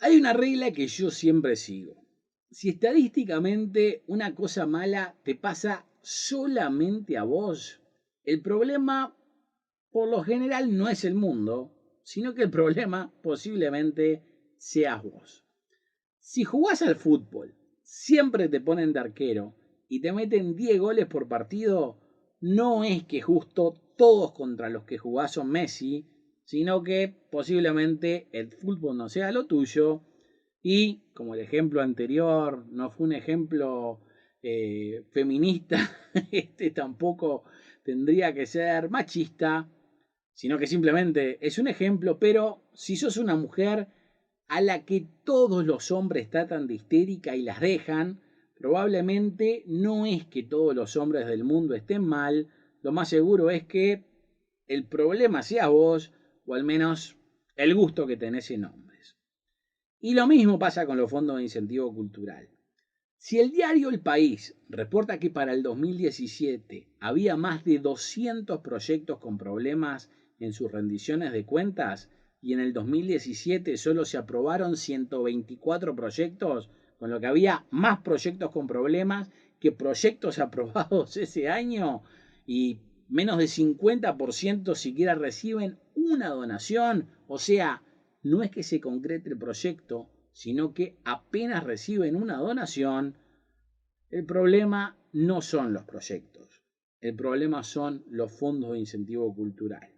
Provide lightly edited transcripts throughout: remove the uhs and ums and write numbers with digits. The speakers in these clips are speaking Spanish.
Hay una regla que yo siempre sigo. Si estadísticamente una cosa mala te pasa solamente a vos, el problema por lo general no es el mundo, sino que el problema posiblemente seas vos. Si jugás al fútbol, siempre te ponen de arquero y te meten 10 goles por partido, no es que justo todos contra los que jugás son Messi, sino que posiblemente el fútbol no sea lo tuyo y, como el ejemplo anterior no fue un ejemplo feminista, este tampoco tendría que ser machista, sino que simplemente es un ejemplo, pero si sos una mujer a la que todos los hombres tratan de histérica y las dejan, probablemente no es que todos los hombres del mundo estén mal, lo más seguro es que el problema sea vos, o al menos el gusto que tenés en hombres. Y lo mismo pasa con los fondos de incentivo cultural. Si el diario El País reporta que para el 2017 había más de 200 proyectos con problemas en sus rendiciones de cuentas y en el 2017 solo se aprobaron 124 proyectos, con lo que había más proyectos con problemas que proyectos aprobados ese año y menos de 50% siquiera reciben una donación, o sea, no es que se concrete el proyecto, sino que apenas reciben una donación. El problema no son los proyectos, el problema son los fondos de incentivo cultural.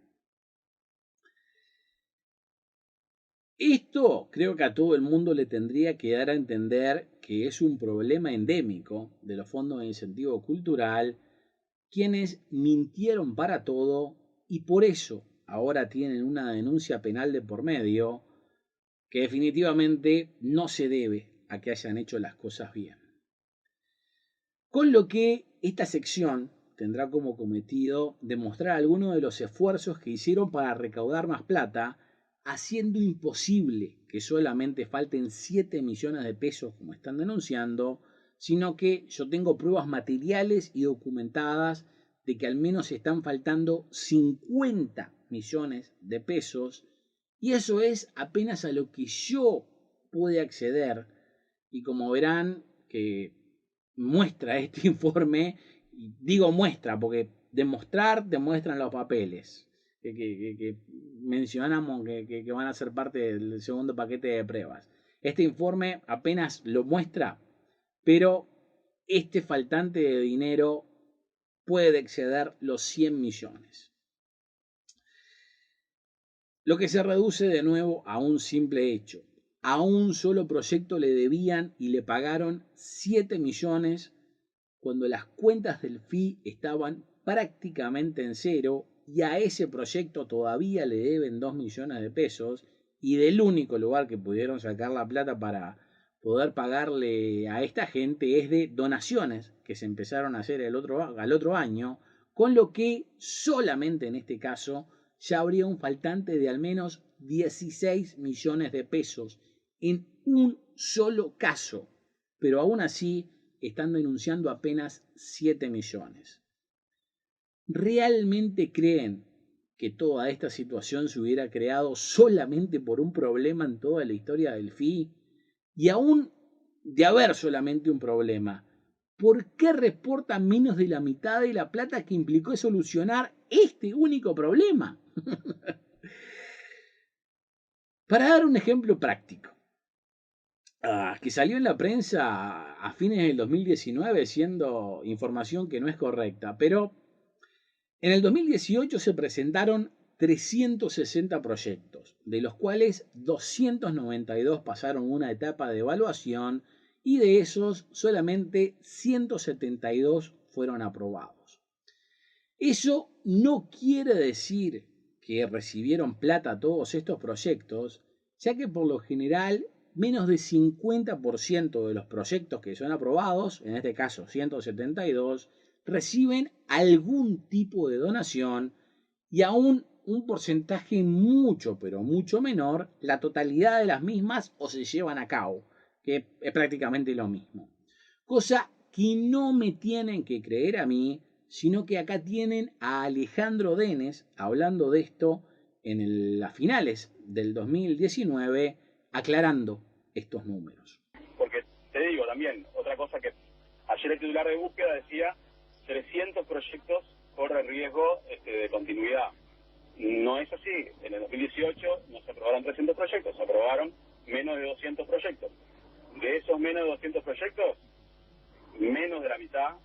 Esto creo que a todo el mundo le tendría que dar a entender que es un problema endémico de los fondos de incentivo cultural, quienes mintieron para todo y por eso ahora tienen una denuncia penal de por medio que definitivamente no se debe a que hayan hecho las cosas bien. Con lo que esta sección tendrá como cometido demostrar algunos de los esfuerzos que hicieron para recaudar más plata, haciendo imposible que solamente falten 7 millones de pesos como están denunciando, sino que yo tengo pruebas materiales y documentadas de que al menos están faltando 50 millones de pesos, y eso es apenas a lo que yo pude acceder. Y como verán que muestra este informe, y digo muestra porque demostrar demuestran los papeles que mencionamos que van a ser parte del segundo paquete de pruebas. Este informe apenas lo muestra, pero este faltante de dinero puede exceder los 100 millones. Lo que se reduce de nuevo a un simple hecho. A un solo proyecto le debían y le pagaron 7 millones cuando las cuentas del FI estaban prácticamente en cero y a ese proyecto todavía le deben 2 millones de pesos y del único lugar que pudieron sacar la plata para poder pagarle a esta gente es de donaciones que se empezaron a hacer al otro año, con lo que solamente en este caso ya habría un faltante de al menos 16 millones de pesos en un solo caso, pero aún así están denunciando apenas 7 millones. ¿Realmente creen que toda esta situación se hubiera creado solamente por un problema en toda la historia del FI? Y aún de haber solamente un problema, ¿por qué reportan menos de la mitad de la plata que implicó solucionar este único problema? Para dar un ejemplo práctico, que salió en la prensa a fines del 2019 siendo información que no es correcta, pero en el 2018 se presentaron 360 proyectos, de los cuales 292 pasaron una etapa de evaluación y de esos solamente 172 fueron aprobados. Eso no quiere decir que recibieron plata todos estos proyectos, ya que por lo general menos del 50% de los proyectos que son aprobados, en este caso 172, reciben algún tipo de donación y aún un porcentaje mucho, pero mucho menor, la totalidad de las mismas o se llevan a cabo, que es prácticamente lo mismo. Cosa que no me tienen que creer a mí, sino que acá tienen a Alejandro Denes hablando de esto en las finales del 2019, aclarando estos números. Porque te digo también, otra cosa que ayer el titular de búsqueda decía, 300 proyectos corren riesgo de continuidad. No es así. En el 2018 no se aprobaron 300 proyectos, se aprobaron menos de 200 proyectos. De esos menos de 200 proyectos, menos de la mitad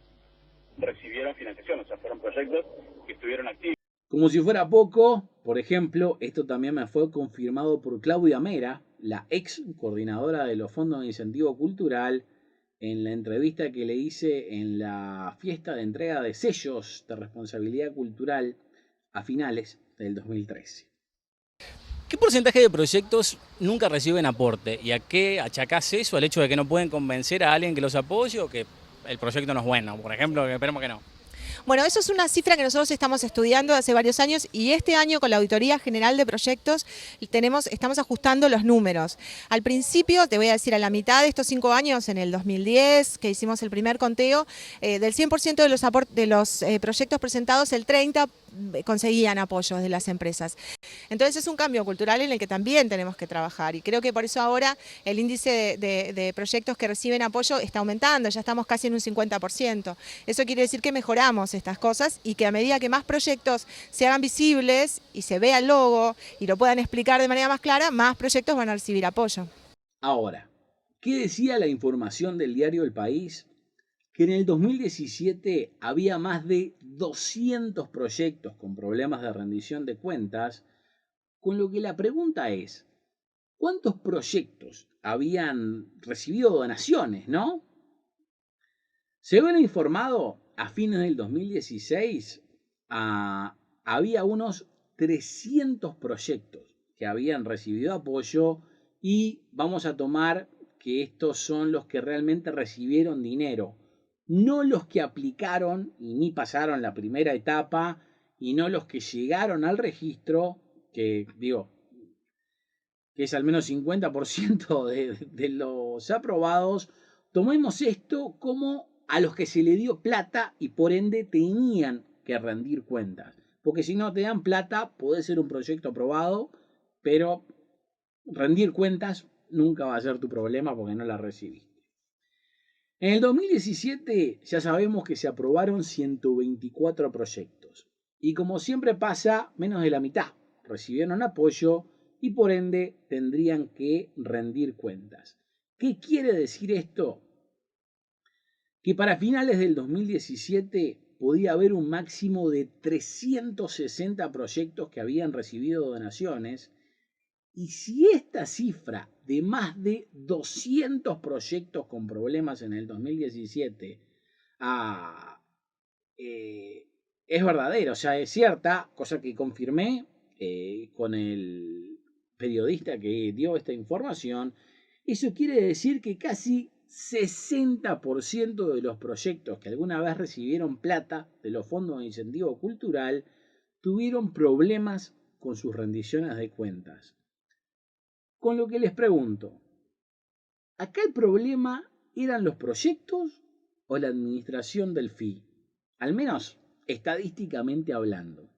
recibieron financiación, o sea, fueron proyectos que estuvieron activos. Como si fuera poco, por ejemplo, esto también me fue confirmado por Claudia Mera, la ex coordinadora de los fondos de incentivo cultural, en la entrevista que le hice en la fiesta de entrega de sellos de responsabilidad cultural a finales del 2013. ¿Qué porcentaje de proyectos nunca reciben aporte? ¿Y a qué achacás eso? ¿Al hecho de que no pueden convencer a alguien que los apoye o que el proyecto no es bueno? Por ejemplo, que esperemos que no. Bueno, eso es una cifra que nosotros estamos estudiando hace varios años y este año con la Auditoría General de Proyectos estamos ajustando los números. Al principio, te voy a decir, a la mitad de estos 5 años, en el 2010, que hicimos el primer conteo, del 100% de los proyectos presentados, el 30% conseguían apoyos de las empresas. Entonces es un cambio cultural en el que también tenemos que trabajar y creo que por eso ahora el índice de proyectos que reciben apoyo está aumentando, ya estamos casi en un 50%. Eso quiere decir que mejoramos estas cosas y que a medida que más proyectos se hagan visibles y se vea el logo y lo puedan explicar de manera más clara, más proyectos van a recibir apoyo. Ahora, ¿qué decía la información del diario El País? Que en el 2017 había más de 200 proyectos con problemas de rendición de cuentas, con lo que la pregunta es, ¿cuántos proyectos habían recibido donaciones, no? Según he informado, a fines del 2016 había unos 300 proyectos que habían recibido apoyo y vamos a tomar que estos son los que realmente recibieron dinero, no los que aplicaron y ni pasaron la primera etapa y no los que llegaron al registro, que digo, que es al menos 50% de los aprobados. Tomemos esto como a los que se le dio plata y por ende tenían que rendir cuentas. Porque si no te dan plata, puede ser un proyecto aprobado, pero rendir cuentas nunca va a ser tu problema porque no la recibiste. En el 2017 ya sabemos que se aprobaron 124 proyectos. Y como siempre pasa, menos de la mitad recibieron apoyo y por ende tendrían que rendir cuentas. ¿Qué quiere decir esto? Que para finales del 2017 podía haber un máximo de 360 proyectos que habían recibido donaciones y si esta cifra de más de 200 proyectos con problemas en el 2017 es verdadera, o sea, es cierta, cosa que confirmé con el periodista que dio esta información, eso quiere decir que casi 60% de los proyectos que alguna vez recibieron plata de los fondos de incentivo cultural tuvieron problemas con sus rendiciones de cuentas. Con lo que les pregunto, ¿acá el problema eran los proyectos o la administración del FI? Al menos estadísticamente hablando.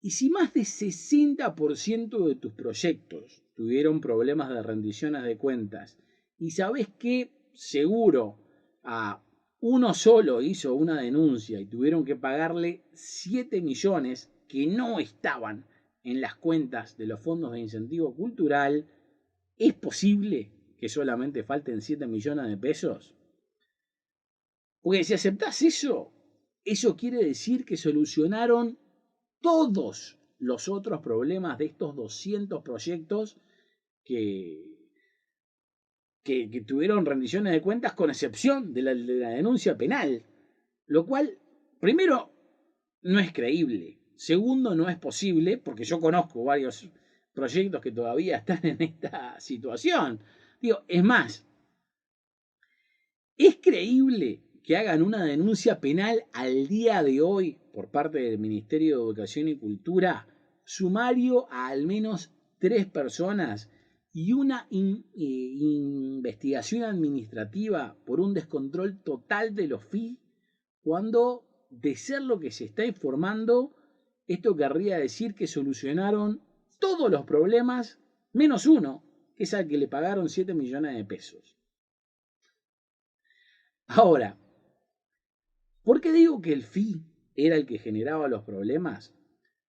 Y si más de 60% de tus proyectos tuvieron problemas de rendiciones de cuentas y sabes que seguro a uno solo hizo una denuncia y tuvieron que pagarle 7 millones que no estaban en las cuentas de los fondos de incentivo cultural, ¿es posible que solamente falten 7 millones de pesos? Porque si aceptás eso, eso quiere decir que solucionaron todos los otros problemas de estos 200 proyectos que tuvieron rendiciones de cuentas con excepción de la denuncia penal. Lo cual, primero, no es creíble. Segundo, no es posible, porque yo conozco varios proyectos que todavía están en esta situación. Digo, es más, ¿es creíble que hagan una denuncia penal al día de hoy por parte del Ministerio de Educación y Cultura, sumario a al menos 3 personas y una investigación administrativa por un descontrol total de los FI, cuando, de ser lo que se está informando, esto querría decir que solucionaron todos los problemas menos uno, que es al que le pagaron 7 millones de pesos. Ahora, ¿por qué digo que el FI era el que generaba los problemas?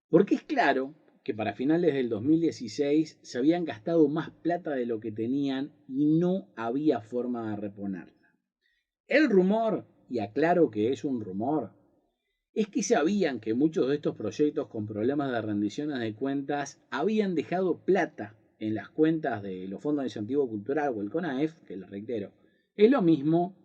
Porque es claro que para finales del 2016 se habían gastado más plata de lo que tenían y no había forma de reponerla. El rumor, y aclaro que es un rumor, es que sabían que muchos de estos proyectos con problemas de rendiciones de cuentas habían dejado plata en las cuentas de los fondos de incentivo cultural o el CONAEF, que les reitero, es lo mismo,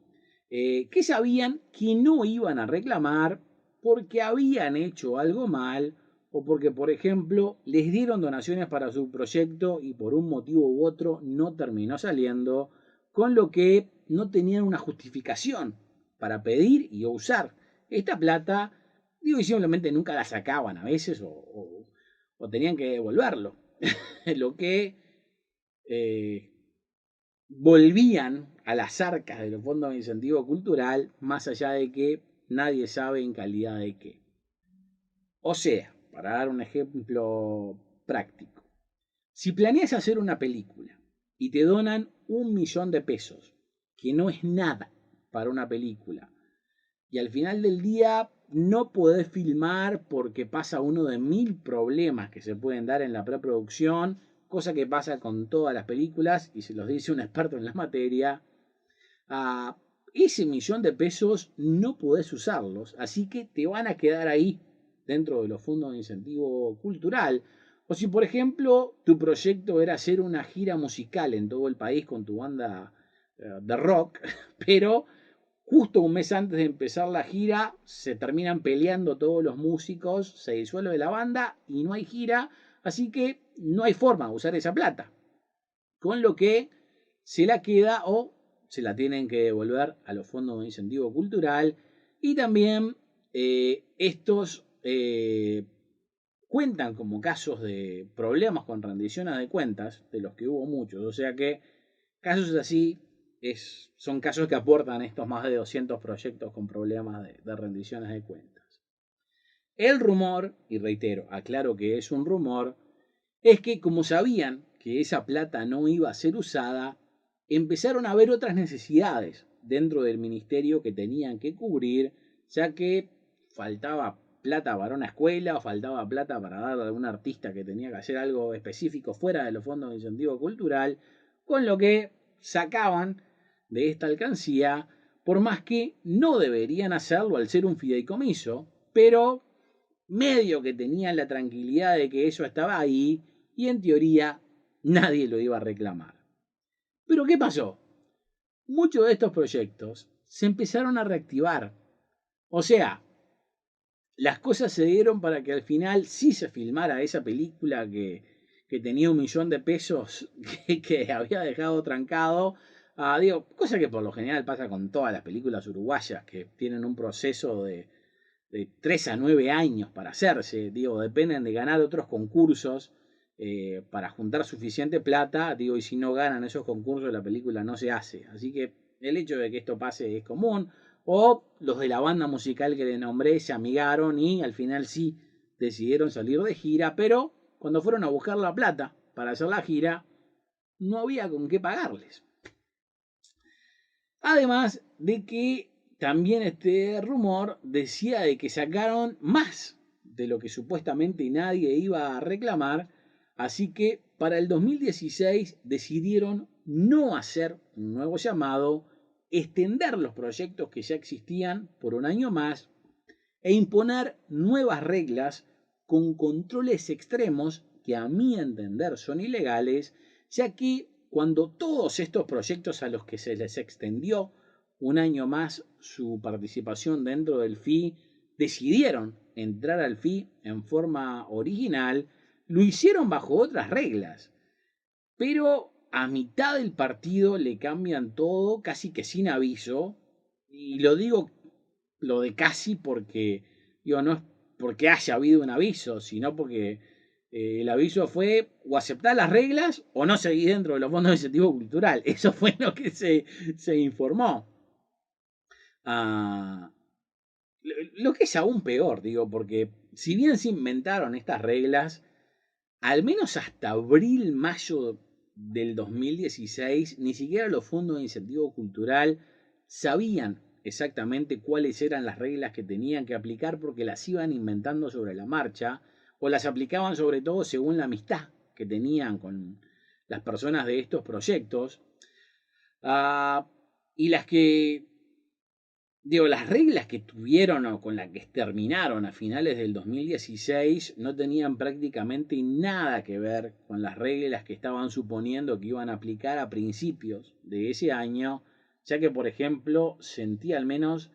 que sabían que no iban a reclamar porque habían hecho algo mal o porque, por ejemplo, les dieron donaciones para su proyecto y por un motivo u otro no terminó saliendo, con lo que no tenían una justificación para pedir y usar esta plata, digo, y simplemente nunca la sacaban a veces o tenían que devolverlo. Lo que volvían a las arcas de los fondos de incentivo cultural, más allá de que nadie sabe en calidad de qué. O sea, para dar un ejemplo práctico, si planeas hacer una película y te donan 1 millón de pesos, que no es nada para una película, y al final del día no podés filmar porque pasa uno de 1000 problemas que se pueden dar en la preproducción, cosa que pasa con todas las películas, y se los dice un experto en la materia, ese 1 millón de pesos no podés usarlos, así que te van a quedar ahí dentro de los fondos de incentivo cultural. O si, por ejemplo, tu proyecto era hacer una gira musical en todo el país con tu banda de rock, pero justo un mes antes de empezar la gira se terminan peleando todos los músicos, se disuelve la banda y no hay gira, así que no hay forma de usar esa plata. Con lo que se la queda o se la tienen que devolver a los fondos de incentivo cultural. Y también estos cuentan como casos de problemas con rendiciones de cuentas, de los que hubo muchos. O sea que casos así son casos que aportan estos más de 200 proyectos con problemas de rendiciones de cuentas. El rumor, y reitero, aclaro que es un rumor, es que como sabían que esa plata no iba a ser usada, empezaron a haber otras necesidades dentro del ministerio que tenían que cubrir, ya que faltaba plata para una escuela o faltaba plata para darle a algún artista que tenía que hacer algo específico fuera de los fondos de incentivo cultural, con lo que sacaban de esta alcancía, por más que no deberían hacerlo al ser un fideicomiso, pero medio que tenían la tranquilidad de que eso estaba ahí y en teoría nadie lo iba a reclamar. Pero ¿qué pasó? Muchos de estos proyectos se empezaron a reactivar. O sea, las cosas se dieron para que al final sí se filmara esa película que tenía 1 millón de pesos que había dejado trancado. Cosa que por lo general pasa con todas las películas uruguayas que tienen un proceso de 3 a 9 años para hacerse. Dependen de ganar otros concursos para juntar suficiente plata. Y si no ganan esos concursos la película no se hace. Así que el hecho de que esto pase es común. O los de la banda musical que le nombré se amigaron y al final sí decidieron salir de gira, pero cuando fueron a buscar la plata para hacer la gira, no había con qué pagarles. Además de que también este rumor decía de que sacaron más de lo que supuestamente nadie iba a reclamar, así que para el 2016 decidieron no hacer un nuevo llamado, extender los proyectos que ya existían por un año más e imponer nuevas reglas con controles extremos que a mi entender son ilegales, ya que cuando todos estos proyectos a los que se les extendió un año más su participación dentro del FI decidieron entrar al FI en forma original, lo hicieron bajo otras reglas. Pero a mitad del partido le cambian todo, casi que sin aviso. Y lo digo lo de casi porque, no es porque haya habido un aviso, sino porque el aviso fue o aceptar las reglas o no seguir dentro de los fondos de incentivo cultural. Eso fue lo que se informó. Lo que es aún peor, porque si bien se inventaron estas reglas, al menos hasta abril, mayo del 2016, ni siquiera los fondos de incentivo cultural sabían exactamente cuáles eran las reglas que tenían que aplicar porque las iban inventando sobre la marcha o las aplicaban sobre todo según la amistad que tenían con las personas de estos proyectos. Y las reglas que tuvieron o con las que terminaron a finales del 2016 no tenían prácticamente nada que ver con las reglas que estaban suponiendo que iban a aplicar a principios de ese año, ya que, por ejemplo, sentí al menos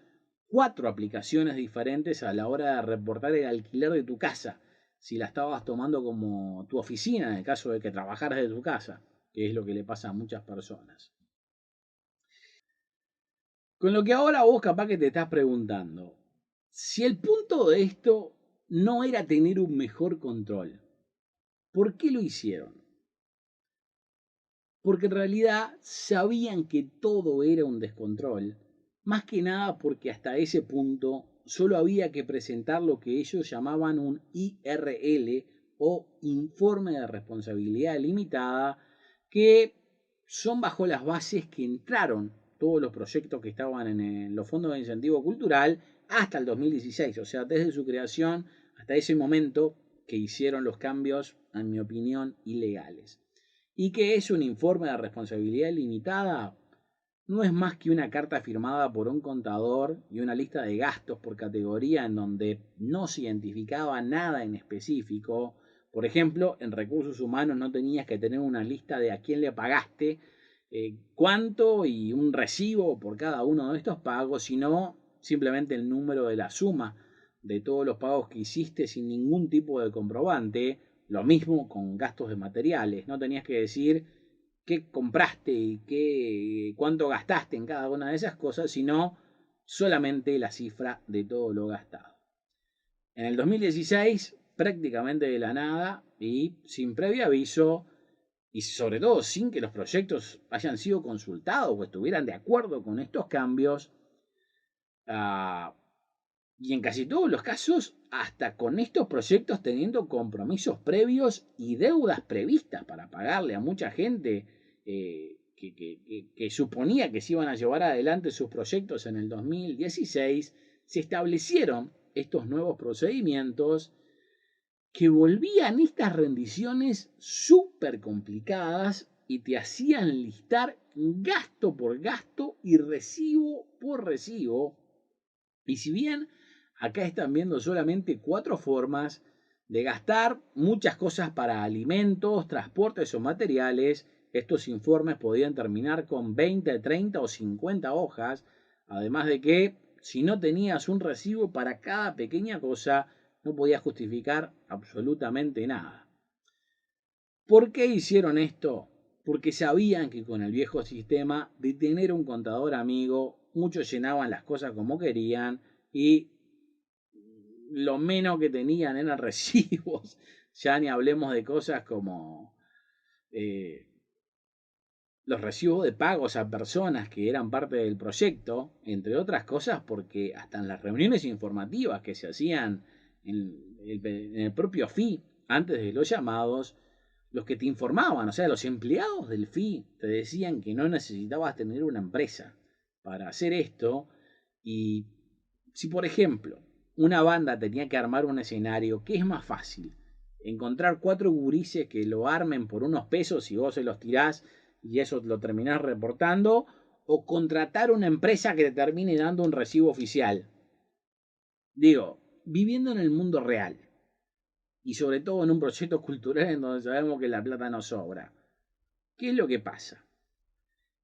4 aplicaciones diferentes a la hora de reportar el alquiler de tu casa, si la estabas tomando como tu oficina en el caso de que trabajaras de tu casa, que es lo que le pasa a muchas personas. Con lo que ahora vos capaz que te estás preguntando, si el punto de esto no era tener un mejor control, ¿por qué lo hicieron? Porque en realidad sabían que todo era un descontrol, más que nada porque hasta ese punto solo había que presentar lo que ellos llamaban un IRL o Informe de Responsabilidad Limitada, que son bajo las bases que entraron todos los proyectos que estaban en los fondos de incentivo cultural hasta el 2016, o sea, desde su creación hasta ese momento que hicieron los cambios, en mi opinión, ilegales. ¿Y qué es un informe de responsabilidad limitada? No es más que una carta firmada por un contador y una lista de gastos por categoría en donde no se identificaba nada en específico. Por ejemplo, en recursos humanos no tenías que tener una lista de a quién le pagaste, cuánto y un recibo por cada uno de estos pagos, sino simplemente el número de la suma de todos los pagos que hiciste sin ningún tipo de comprobante. Lo mismo con gastos de materiales, no tenías que decir qué compraste y cuánto gastaste en cada una de esas cosas, sino solamente la cifra de todo lo gastado. En el 2016, prácticamente de la nada y sin previo aviso, y sobre todo sin que los proyectos hayan sido consultados o estuvieran de acuerdo con estos cambios, y en casi todos los casos, hasta con estos proyectos teniendo compromisos previos y deudas previstas para pagarle a mucha gente que suponía que se iban a llevar adelante sus proyectos en el 2016, se establecieron estos nuevos procedimientos que volvían estas rendiciones súper complicadas y te hacían listar gasto por gasto y recibo por recibo. Y si bien acá están viendo solamente 4 formas de gastar muchas cosas para alimentos, transportes o materiales, estos informes podían terminar con 20, 30 o 50 hojas, además de que si no tenías un recibo para cada pequeña cosa, no podías justificar absolutamente nada. ¿Por qué hicieron esto? Porque sabían que con el viejo sistema de tener un contador amigo, muchos llenaban las cosas como querían y lo menos que tenían eran recibos. Ya ni hablemos de cosas como los recibos de pagos a personas que eran parte del proyecto, entre otras cosas porque hasta en las reuniones informativas que se hacían en el propio FI, antes de los llamados, los que te informaban, o sea, los empleados del FI, te decían que no necesitabas tener una empresa para hacer esto. Y si, por ejemplo, una banda tenía que armar un escenario, ¿qué es más fácil? Encontrar 4 gurises que lo armen por unos pesos y vos se los tirás y eso lo terminás reportando, o contratar una empresa que te termine dando un recibo oficial. Digo, viviendo en el mundo real y sobre todo en un proyecto cultural en donde sabemos que la plata no sobra, ¿qué es lo que pasa?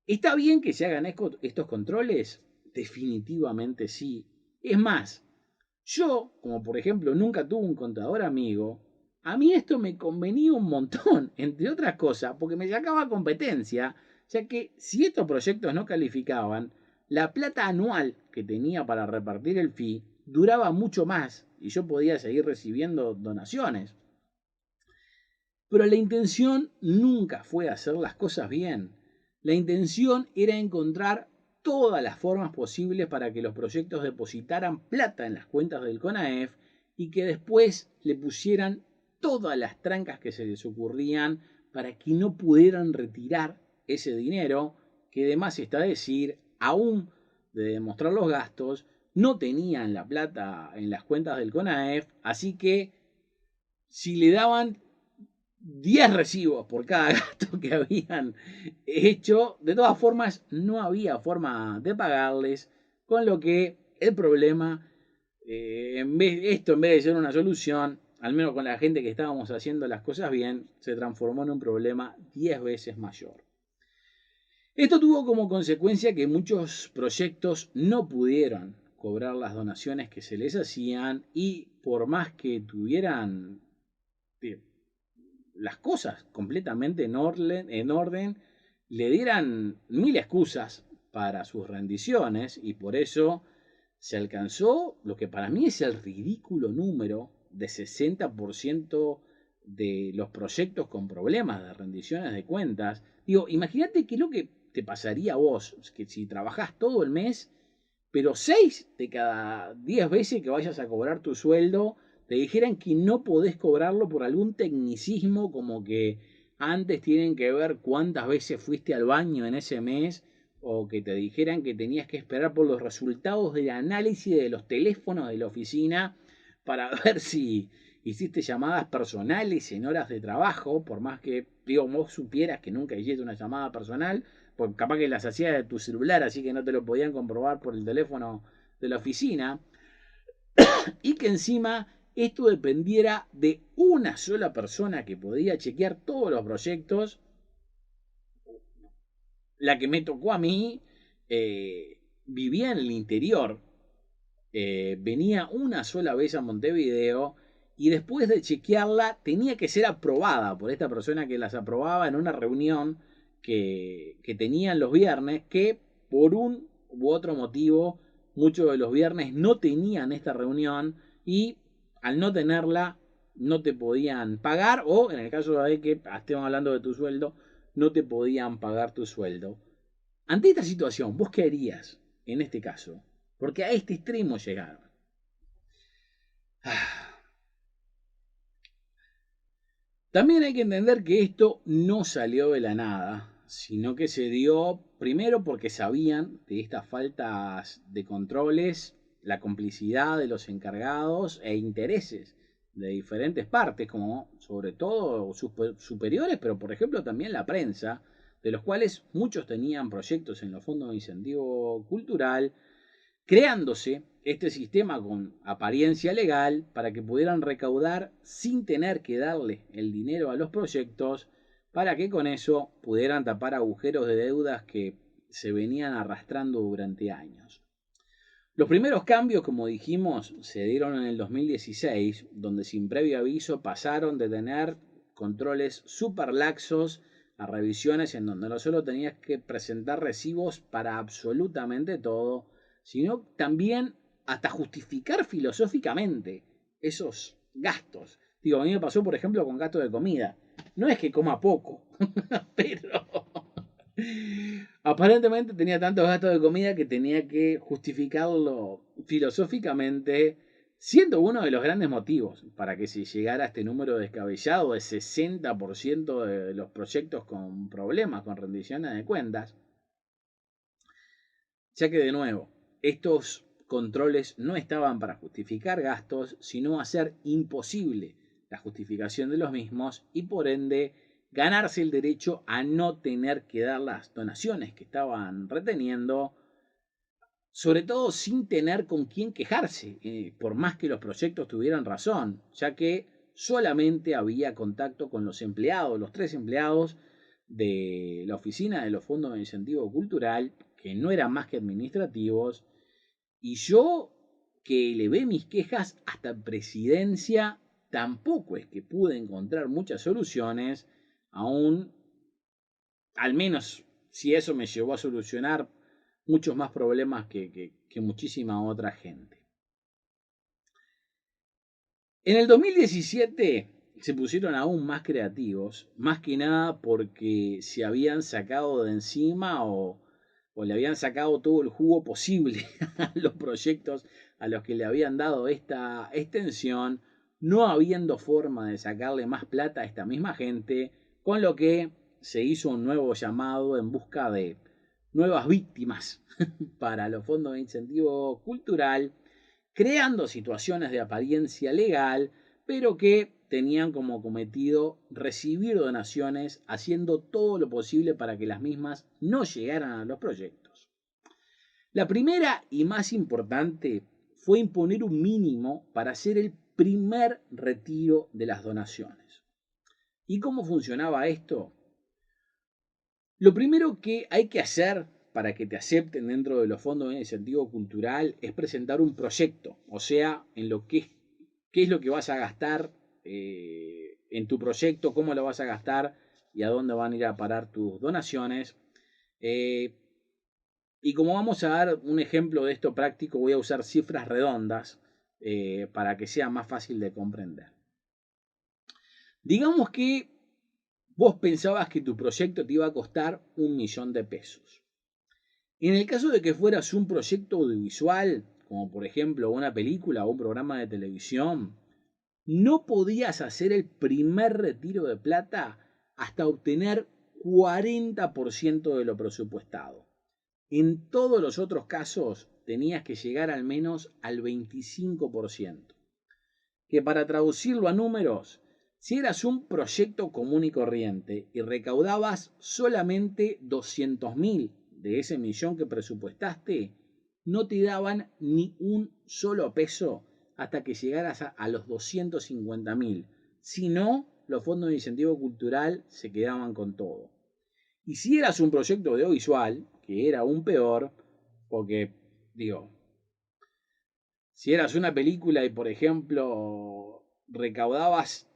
¿Está bien que se hagan estos controles? Definitivamente sí. Es más, yo, como por ejemplo nunca tuve un contador amigo, a mí esto me convenía un montón, entre otras cosas, porque me sacaba competencia, ya que si estos proyectos no calificaban, la plata anual que tenía para repartir el fee duraba mucho más y yo podía seguir recibiendo donaciones. Pero la intención nunca fue hacer las cosas bien. La intención era encontrar todas las formas posibles para que los proyectos depositaran plata en las cuentas del CONAEF y que después le pusieran todas las trancas que se les ocurrían para que no pudieran retirar ese dinero, que además está decir, aún de demostrar los gastos, no tenían la plata en las cuentas del CONAEF, así que si le daban 10 recibos por cada gasto que habían hecho, de todas formas no había forma de pagarles, con lo que el problema, en vez de ser una solución, al menos con la gente que estábamos haciendo las cosas bien, se transformó en un problema 10 veces mayor. Esto tuvo como consecuencia que muchos proyectos no pudieron cobrar las donaciones que se les hacían, y por más que tuvieran las cosas completamente en orden, le dieran mil excusas para sus rendiciones, y por eso se alcanzó lo que para mí es el ridículo número de 60% de los proyectos con problemas de rendiciones de cuentas. Digo, imagínate qué es lo que te pasaría a vos, que si trabajás todo el mes, pero 6 de cada 10 veces que vayas a cobrar tu sueldo, te dijeran que no podés cobrarlo por algún tecnicismo, como que antes tienen que ver cuántas veces fuiste al baño en ese mes, o que te dijeran que tenías que esperar por los resultados del análisis de los teléfonos de la oficina para ver si hiciste llamadas personales en horas de trabajo, por más que vos supieras que nunca hiciste una llamada personal, porque capaz que las hacías de tu celular, así que no te lo podían comprobar por el teléfono de la oficina, y que encima esto dependiera de una sola persona que podía chequear todos los proyectos. La que me tocó a mí vivía en el interior, venía una sola vez a Montevideo, y después de chequearla tenía que ser aprobada por esta persona que las aprobaba en una reunión que tenían los viernes, que por un u otro motivo muchos de los viernes no tenían esta reunión, y al no tenerla no te podían pagar, o en el caso de que estemos hablando de tu sueldo, no te podían pagar tu sueldo. Ante esta situación, ¿vos qué harías en este caso? Porque a este extremo llegaron. También hay que entender que esto no salió de la nada, sino que se dio primero porque sabían de estas faltas de controles, la complicidad de los encargados e intereses de diferentes partes, como sobre todo sus superiores, pero por ejemplo también la prensa, de los cuales muchos tenían proyectos en los fondos de incentivo cultural, creándose este sistema con apariencia legal para que pudieran recaudar sin tener que darle el dinero a los proyectos, para que con eso pudieran tapar agujeros de deudas que se venían arrastrando durante años. Los primeros cambios, como dijimos, se dieron en el 2016, donde sin previo aviso pasaron de tener controles súper laxos a revisiones en donde no solo tenías que presentar recibos para absolutamente todo, sino también hasta justificar filosóficamente esos gastos. Digo, a mí me pasó, por ejemplo, con gastos de comida. No es que coma poco, pero aparentemente tenía tantos gastos de comida que tenía que justificarlo filosóficamente, siendo uno de los grandes motivos para que se llegara a este número descabellado de 60% de los proyectos con problemas, con rendiciones de cuentas. Ya que de nuevo, estos controles no estaban para justificar gastos, sino hacer imposible la justificación de los mismos, y por ende ganarse el derecho a no tener que dar las donaciones que estaban reteniendo, sobre todo sin tener con quién quejarse, por más que los proyectos tuvieran razón, ya que solamente había contacto con los empleados, los 3 empleados de la oficina de los fondos de incentivo cultural, que no eran más que administrativos, y yo, que elevé mis quejas hasta presidencia, tampoco es que pude encontrar muchas soluciones, aún, al menos si eso me llevó a solucionar muchos más problemas que muchísima otra gente. En el 2017 se pusieron aún más creativos, más que nada porque se habían sacado de encima o le habían sacado todo el jugo posible a los proyectos a los que le habían dado esta extensión, no habiendo forma de sacarle más plata a esta misma gente, con lo que se hizo un nuevo llamado en busca de nuevas víctimas para los fondos de incentivo cultural, creando situaciones de apariencia legal, pero que tenían como cometido recibir donaciones, haciendo todo lo posible para que las mismas no llegaran a los proyectos. La primera y más importante fue imponer un mínimo para hacer el primer retiro de las donaciones. ¿Y cómo funcionaba esto? Lo primero que hay que hacer para que te acepten dentro de los fondos de incentivo cultural es presentar un proyecto, o sea, en lo que qué es lo que vas a gastar en tu proyecto, cómo lo vas a gastar y a dónde van a ir a parar tus donaciones. Y como vamos a dar un ejemplo de esto práctico, voy a usar cifras redondas para que sea más fácil de comprender. Digamos que vos pensabas que tu proyecto te iba a costar 1.000.000 de pesos. En el caso de que fueras un proyecto audiovisual, como por ejemplo una película o un programa de televisión, no podías hacer el primer retiro de plata hasta obtener 40% de lo presupuestado. En todos los otros casos tenías que llegar al menos al 25%. Que para traducirlo a números, si eras un proyecto común y corriente y recaudabas solamente 200.000 de ese millón que presupuestaste, no te daban ni un solo peso hasta que llegaras a los 250.000. Si no, los fondos de incentivo cultural se quedaban con todo. Y si eras un proyecto audiovisual, que era aún peor, porque, si eras una película y, por ejemplo, recaudabas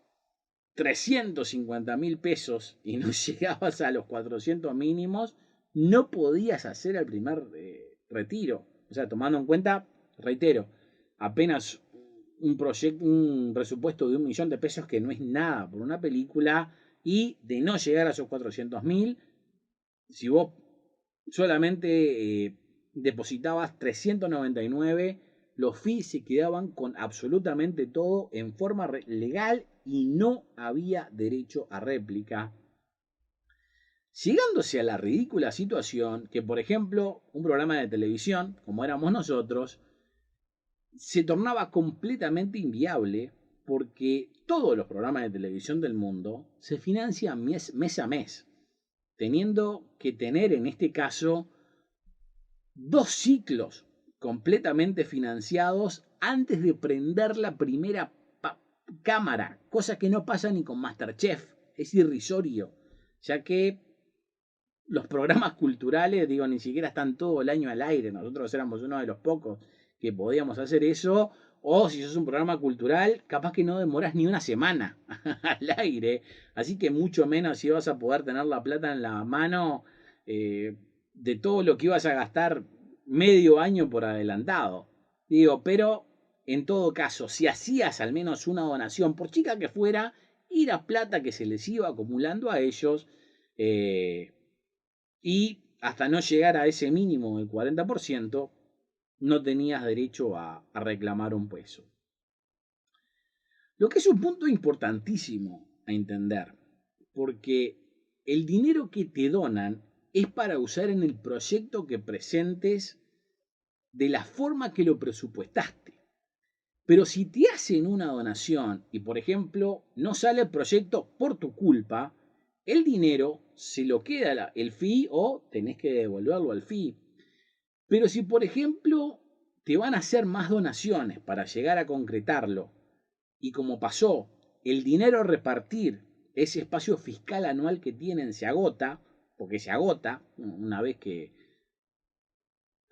350.000 pesos y no llegabas a los 400 mínimos, no podías hacer el primer retiro. O sea, tomando en cuenta, reitero, apenas un presupuesto de 1.000.000 de pesos, que no es nada por una película, y de no llegar a esos 400.000, si vos solamente depositabas 399, los fees se quedaban con absolutamente todo en forma legal y no había derecho a réplica. Llegándose a la ridícula situación que, por ejemplo, un programa de televisión, como éramos nosotros, se tornaba completamente inviable porque todos los programas de televisión del mundo se financian mes a mes, teniendo que tener en este caso 2 ciclos completamente financiados antes de prender la primera cámara, cosa que no pasa ni con MasterChef. Es irrisorio, ya que los programas culturales, ni siquiera están todo el año al aire. Nosotros éramos uno de los pocos que podíamos hacer eso. O si sos un programa cultural, capaz que no demoras ni una semana al aire. Así que mucho menos si vas a poder tener la plata en la mano de todo lo que ibas a gastar medio año por adelantado. Pero en todo caso, si hacías al menos una donación, por chica que fuera, era plata que se les iba acumulando a ellos. Y hasta no llegar a ese mínimo del 40%, no tenías derecho a reclamar un peso. Lo que es un punto importantísimo a entender, porque el dinero que te donan es para usar en el proyecto que presentes de la forma que lo presupuestaste. Pero si te hacen una donación y, por ejemplo, no sale el proyecto por tu culpa, el dinero se lo queda el fee o tenés que devolverlo al fee. Pero si, por ejemplo, te van a hacer más donaciones para llegar a concretarlo y como pasó, el dinero a repartir, ese espacio fiscal anual que tienen se agota, porque se agota una vez que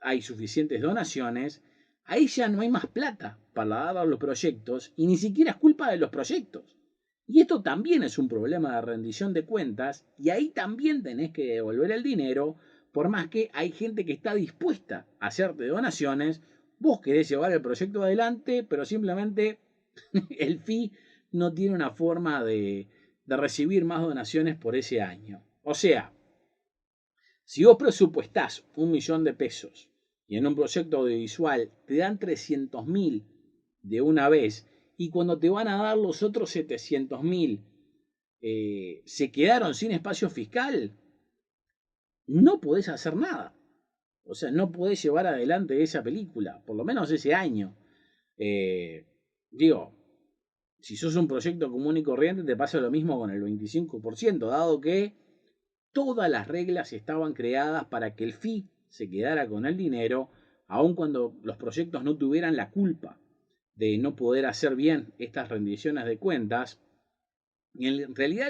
hay suficientes donaciones, ahí ya no hay más plata para dar a los proyectos y ni siquiera es culpa de los proyectos. Y esto también es un problema de rendición de cuentas y ahí también tenés que devolver el dinero, por más que hay gente que está dispuesta a hacerte donaciones. Vos querés llevar el proyecto adelante, pero simplemente el fee no tiene una forma de recibir más donaciones por ese año. O sea, si vos presupuestás 1.000.000 de pesos y en un proyecto audiovisual te dan 300.000 de una vez, y cuando te van a dar los otros 700.000 se quedaron sin espacio fiscal, no podés hacer nada. O sea, no podés llevar adelante esa película, por lo menos ese año. Digo, si sos un proyecto común y corriente, te pasa lo mismo con el 25%, dado que todas las reglas estaban creadas para que el FI se quedara con el dinero, aun cuando los proyectos no tuvieran la culpa de no poder hacer bien estas rendiciones de cuentas. Y en realidad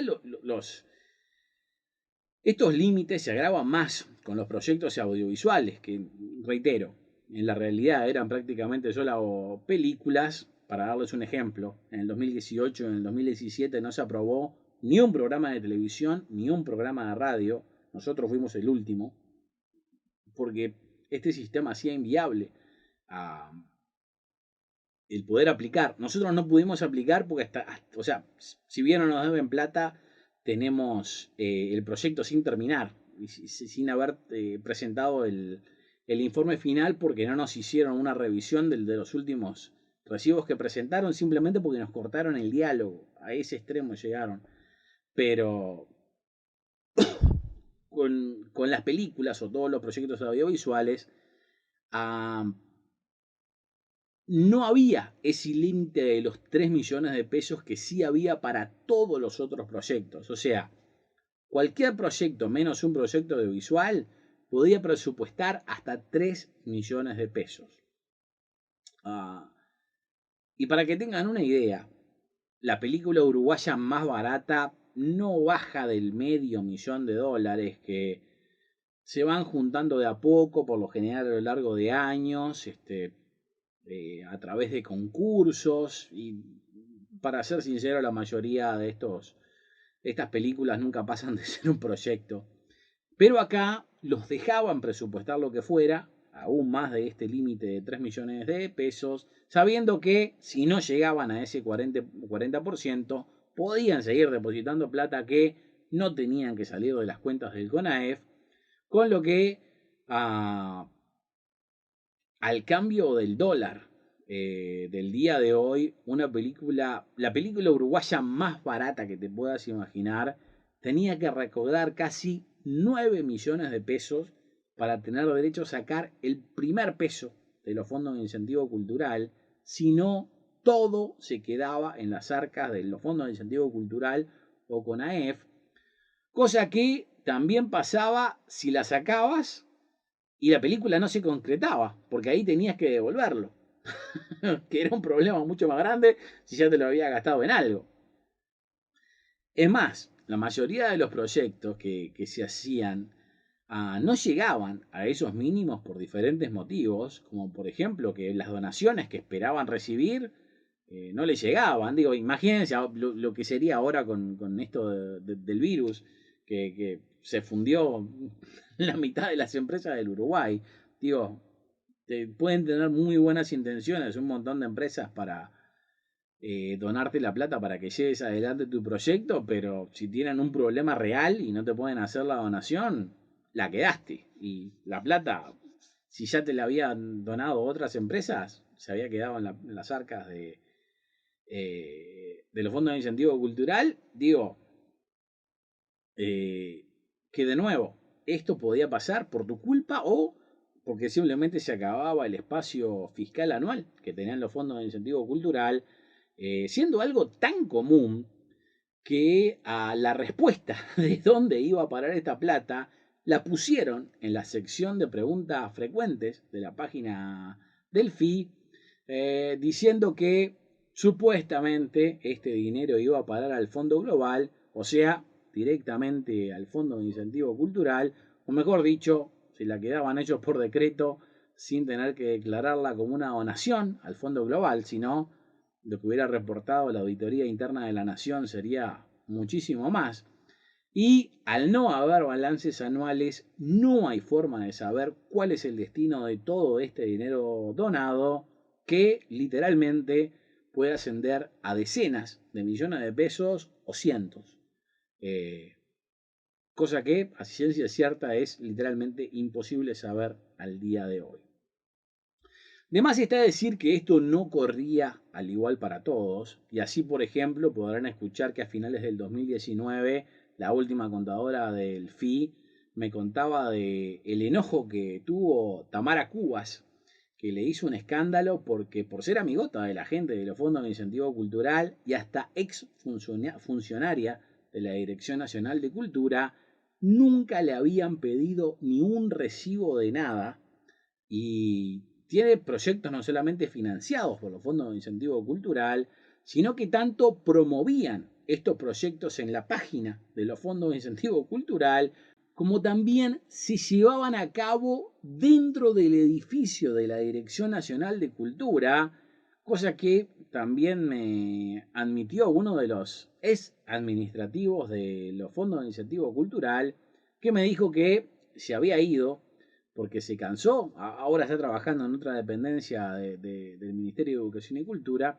estos límites se agravan más con los proyectos audiovisuales, que, reitero, en la realidad eran prácticamente solo películas. Para darles un ejemplo, en el 2018 y en el 2017 no se aprobó ni un programa de televisión ni un programa de radio. Nosotros fuimos el último, porque este sistema hacía inviable el poder aplicar. Nosotros no pudimos aplicar porque o sea, si bien no nos deben plata, tenemos el proyecto sin terminar y sin haber presentado el informe final, porque no nos hicieron una revisión de los últimos recibos que presentaron, simplemente porque nos cortaron el diálogo. A ese extremo llegaron. Pero con las películas o todos los proyectos audiovisuales, no había ese límite de los 3 millones de pesos que sí había para todos los otros proyectos. O sea, cualquier proyecto menos un proyecto audiovisual podía presupuestar hasta 3 millones de pesos. Y para que tengan una idea, la película uruguaya más barata no baja del $500,000, que se van juntando de a poco, por lo general a lo largo de años, a través de concursos. Y para ser sincero, la mayoría de estas películas nunca pasan de ser un proyecto. Pero acá los dejaban presupuestar lo que fuera, aún más de este límite de 3 millones de pesos, sabiendo que si no llegaban a ese 40%, podían seguir depositando plata que no tenían que salir de las cuentas del CONAEF, con lo que al cambio del dólar del día de hoy, la película uruguaya más barata que te puedas imaginar, tenía que recaudar casi 9 millones de pesos para tener derecho a sacar el primer peso de los fondos de incentivo cultural. Si no, todo se quedaba en las arcas de los fondos de incentivo cultural o CONAEF, cosa que también pasaba si la sacabas y la película no se concretaba, porque ahí tenías que devolverlo. Que era un problema mucho más grande si ya te lo había gastado en algo. Es más, la mayoría de los proyectos que se hacían no llegaban a esos mínimos por diferentes motivos, como por ejemplo que las donaciones que esperaban recibir no les llegaban. Digo, imagínense lo que sería ahora con esto del virus, que se fundió la mitad de las empresas del Uruguay. Digo, pueden tener muy buenas intenciones un montón de empresas para donarte la plata para que lleves adelante tu proyecto, pero si tienen un problema real y no te pueden hacer la donación, la quedaste. Y la plata, si ya te la habían donado otras empresas, se había quedado en las arcas de los fondos de incentivo cultural. Digo, que de nuevo, esto podía pasar por tu culpa o porque simplemente se acababa el espacio fiscal anual que tenían los fondos de incentivo cultural, siendo algo tan común que a la respuesta de dónde iba a parar esta plata la pusieron en la sección de preguntas frecuentes de la página del FI, diciendo que supuestamente este dinero iba a parar al Fondo Global, o sea, directamente al Fondo de Incentivo Cultural, o mejor dicho, se la quedaban ellos por decreto sin tener que declararla como una donación al Fondo Global, sino lo que hubiera reportado la Auditoría Interna de la Nación sería muchísimo más. Y al no haber balances anuales, no hay forma de saber cuál es el destino de todo este dinero donado, que literalmente puede ascender a decenas de millones de pesos o cientos. Cosa que, a ciencia cierta, es literalmente imposible saber al día de hoy. De más está decir que esto no corría al igual para todos, y así, por ejemplo, podrán escuchar que a finales del 2019, la última contadora del FI me contaba de el enojo que tuvo Tamara Cubas, que le hizo un escándalo porque por ser amigota de la gente de los fondos de incentivo cultural y hasta ex funcionaria de la Dirección Nacional de Cultura, nunca le habían pedido ni un recibo de nada y tiene proyectos no solamente financiados por los fondos de incentivo cultural, sino que tanto promovían estos proyectos en la página de los fondos de incentivo cultural, como también se llevaban a cabo dentro del edificio de la Dirección Nacional de Cultura, cosa que también me admitió uno de los ex administrativos de los fondos de incentivo cultural, que me dijo que se había ido porque se cansó, ahora está trabajando en otra dependencia del Ministerio de Educación y Cultura,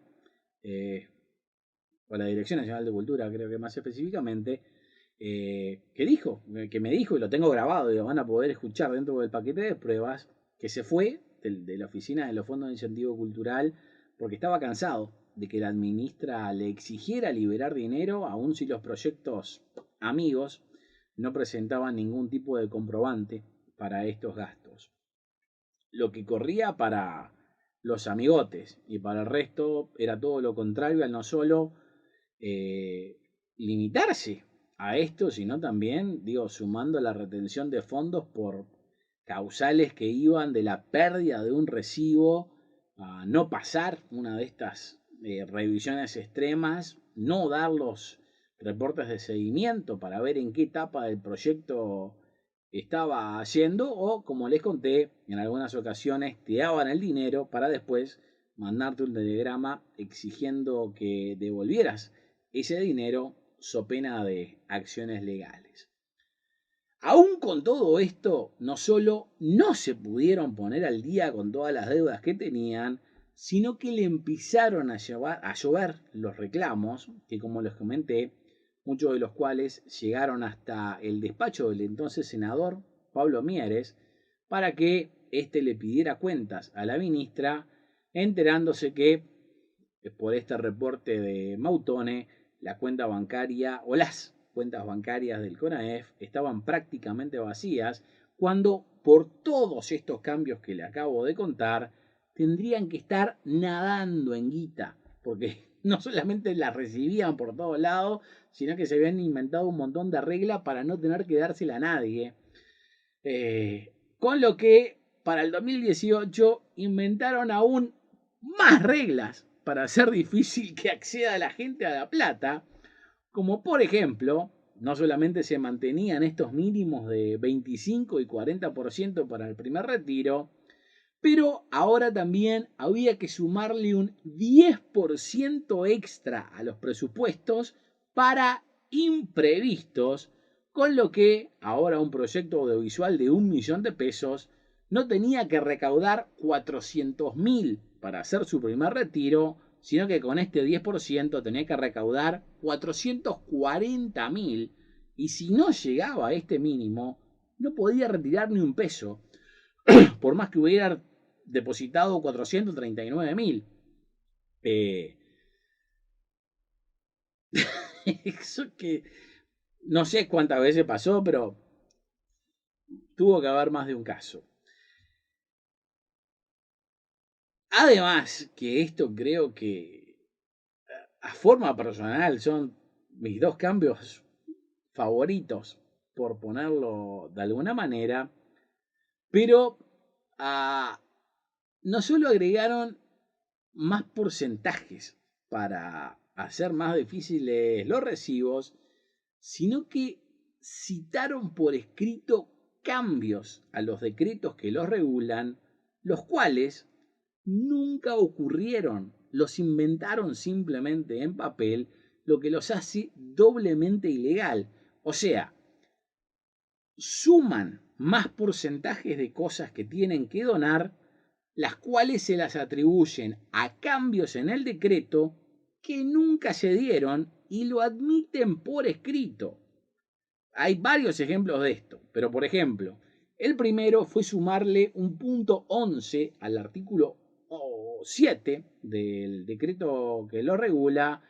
o la Dirección Nacional de Cultura, creo que más específicamente, que me dijo, y lo tengo grabado y lo van a poder escuchar dentro del paquete de pruebas, que se fue de la oficina de los fondos de incentivo cultural porque estaba cansado de que la ministra le exigiera liberar dinero, aun si los proyectos amigos no presentaban ningún tipo de comprobante para estos gastos. Lo que corría para los amigotes y para el resto era todo lo contrario, al no solo limitarse a esto, sino también, sumando la retención de fondos por causales que iban de la pérdida de un recibo a no pasar una de estas revisiones extremas, no dar los reportes de seguimiento para ver en qué etapa del proyecto estaba yendo, o como les conté, en algunas ocasiones te daban el dinero para después mandarte un telegrama exigiendo que devolvieras ese dinero so pena de acciones legales. Aún con todo esto, no solo no se pudieron poner al día con todas las deudas que tenían, sino que le empezaron a llover los reclamos, que como les comenté, muchos de los cuales llegaron hasta el despacho del entonces senador Pablo Mieres, para que éste le pidiera cuentas a la ministra, enterándose que por este reporte de Mautone, la cuenta bancaria o las cuentas bancarias del CONAEF estaban prácticamente vacías, cuando por todos estos cambios que le acabo de contar, tendrían que estar nadando en guita, porque no solamente la recibían por todos lados, sino que se habían inventado un montón de reglas para no tener que dársela a nadie. Con lo que para el 2018 inventaron aún más reglas para hacer difícil que acceda la gente a la plata, como por ejemplo, no solamente se mantenían estos mínimos de 25 y 40% para el primer retiro, pero ahora también había que sumarle un 10% extra a los presupuestos para imprevistos, con lo que ahora un proyecto audiovisual de 1 millón de pesos no tenía que recaudar 400.000 para hacer su primer retiro, sino que con este 10% tenía que recaudar 440.000, y si no llegaba a este mínimo, no podía retirar ni un peso, por más que hubiera depositado 439.000. Eso que no sé cuántas veces pasó, pero tuvo que haber más de un caso. Además, que esto creo que a forma personal son mis dos cambios favoritos, por ponerlo de alguna manera, pero no solo agregaron más porcentajes para hacer más difíciles los recibos, sino que citaron por escrito cambios a los decretos que los regulan, los cuales nunca ocurrieron, los inventaron simplemente en papel, lo que los hace doblemente ilegal. O sea, suman más porcentajes de cosas que tienen que donar, las cuales se las atribuyen a cambios en el decreto que nunca se dieron y lo admiten por escrito. Hay varios ejemplos de esto, pero por ejemplo, el primero fue sumarle un punto 11 al artículo 7 del decreto que lo regula,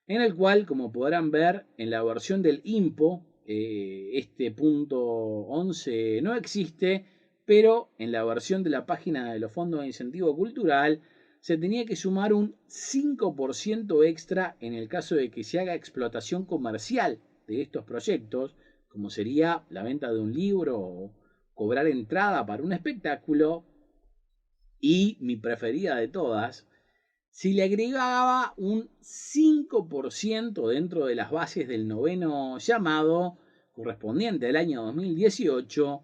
en el cual, como podrán ver, en la versión del INPO, este punto 11 no existe, pero en la versión de la página de los fondos de incentivo cultural se tenía que sumar un 5% extra en el caso de que se haga explotación comercial de estos proyectos, como sería la venta de un libro o cobrar entrada para un espectáculo, y mi preferida de todas, si le agregaba un 5% dentro de las bases del noveno llamado, correspondiente al año 2018,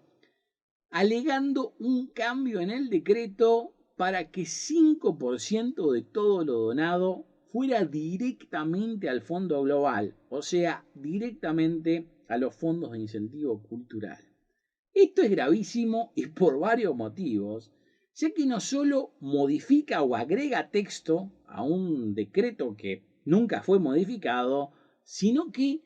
alegando un cambio en el decreto para que 5% de todo lo donado fuera directamente al fondo global, o sea, directamente a los fondos de incentivo cultural. Esto es gravísimo y por varios motivos, ya que no solo modifica o agrega texto a un decreto que nunca fue modificado, sino que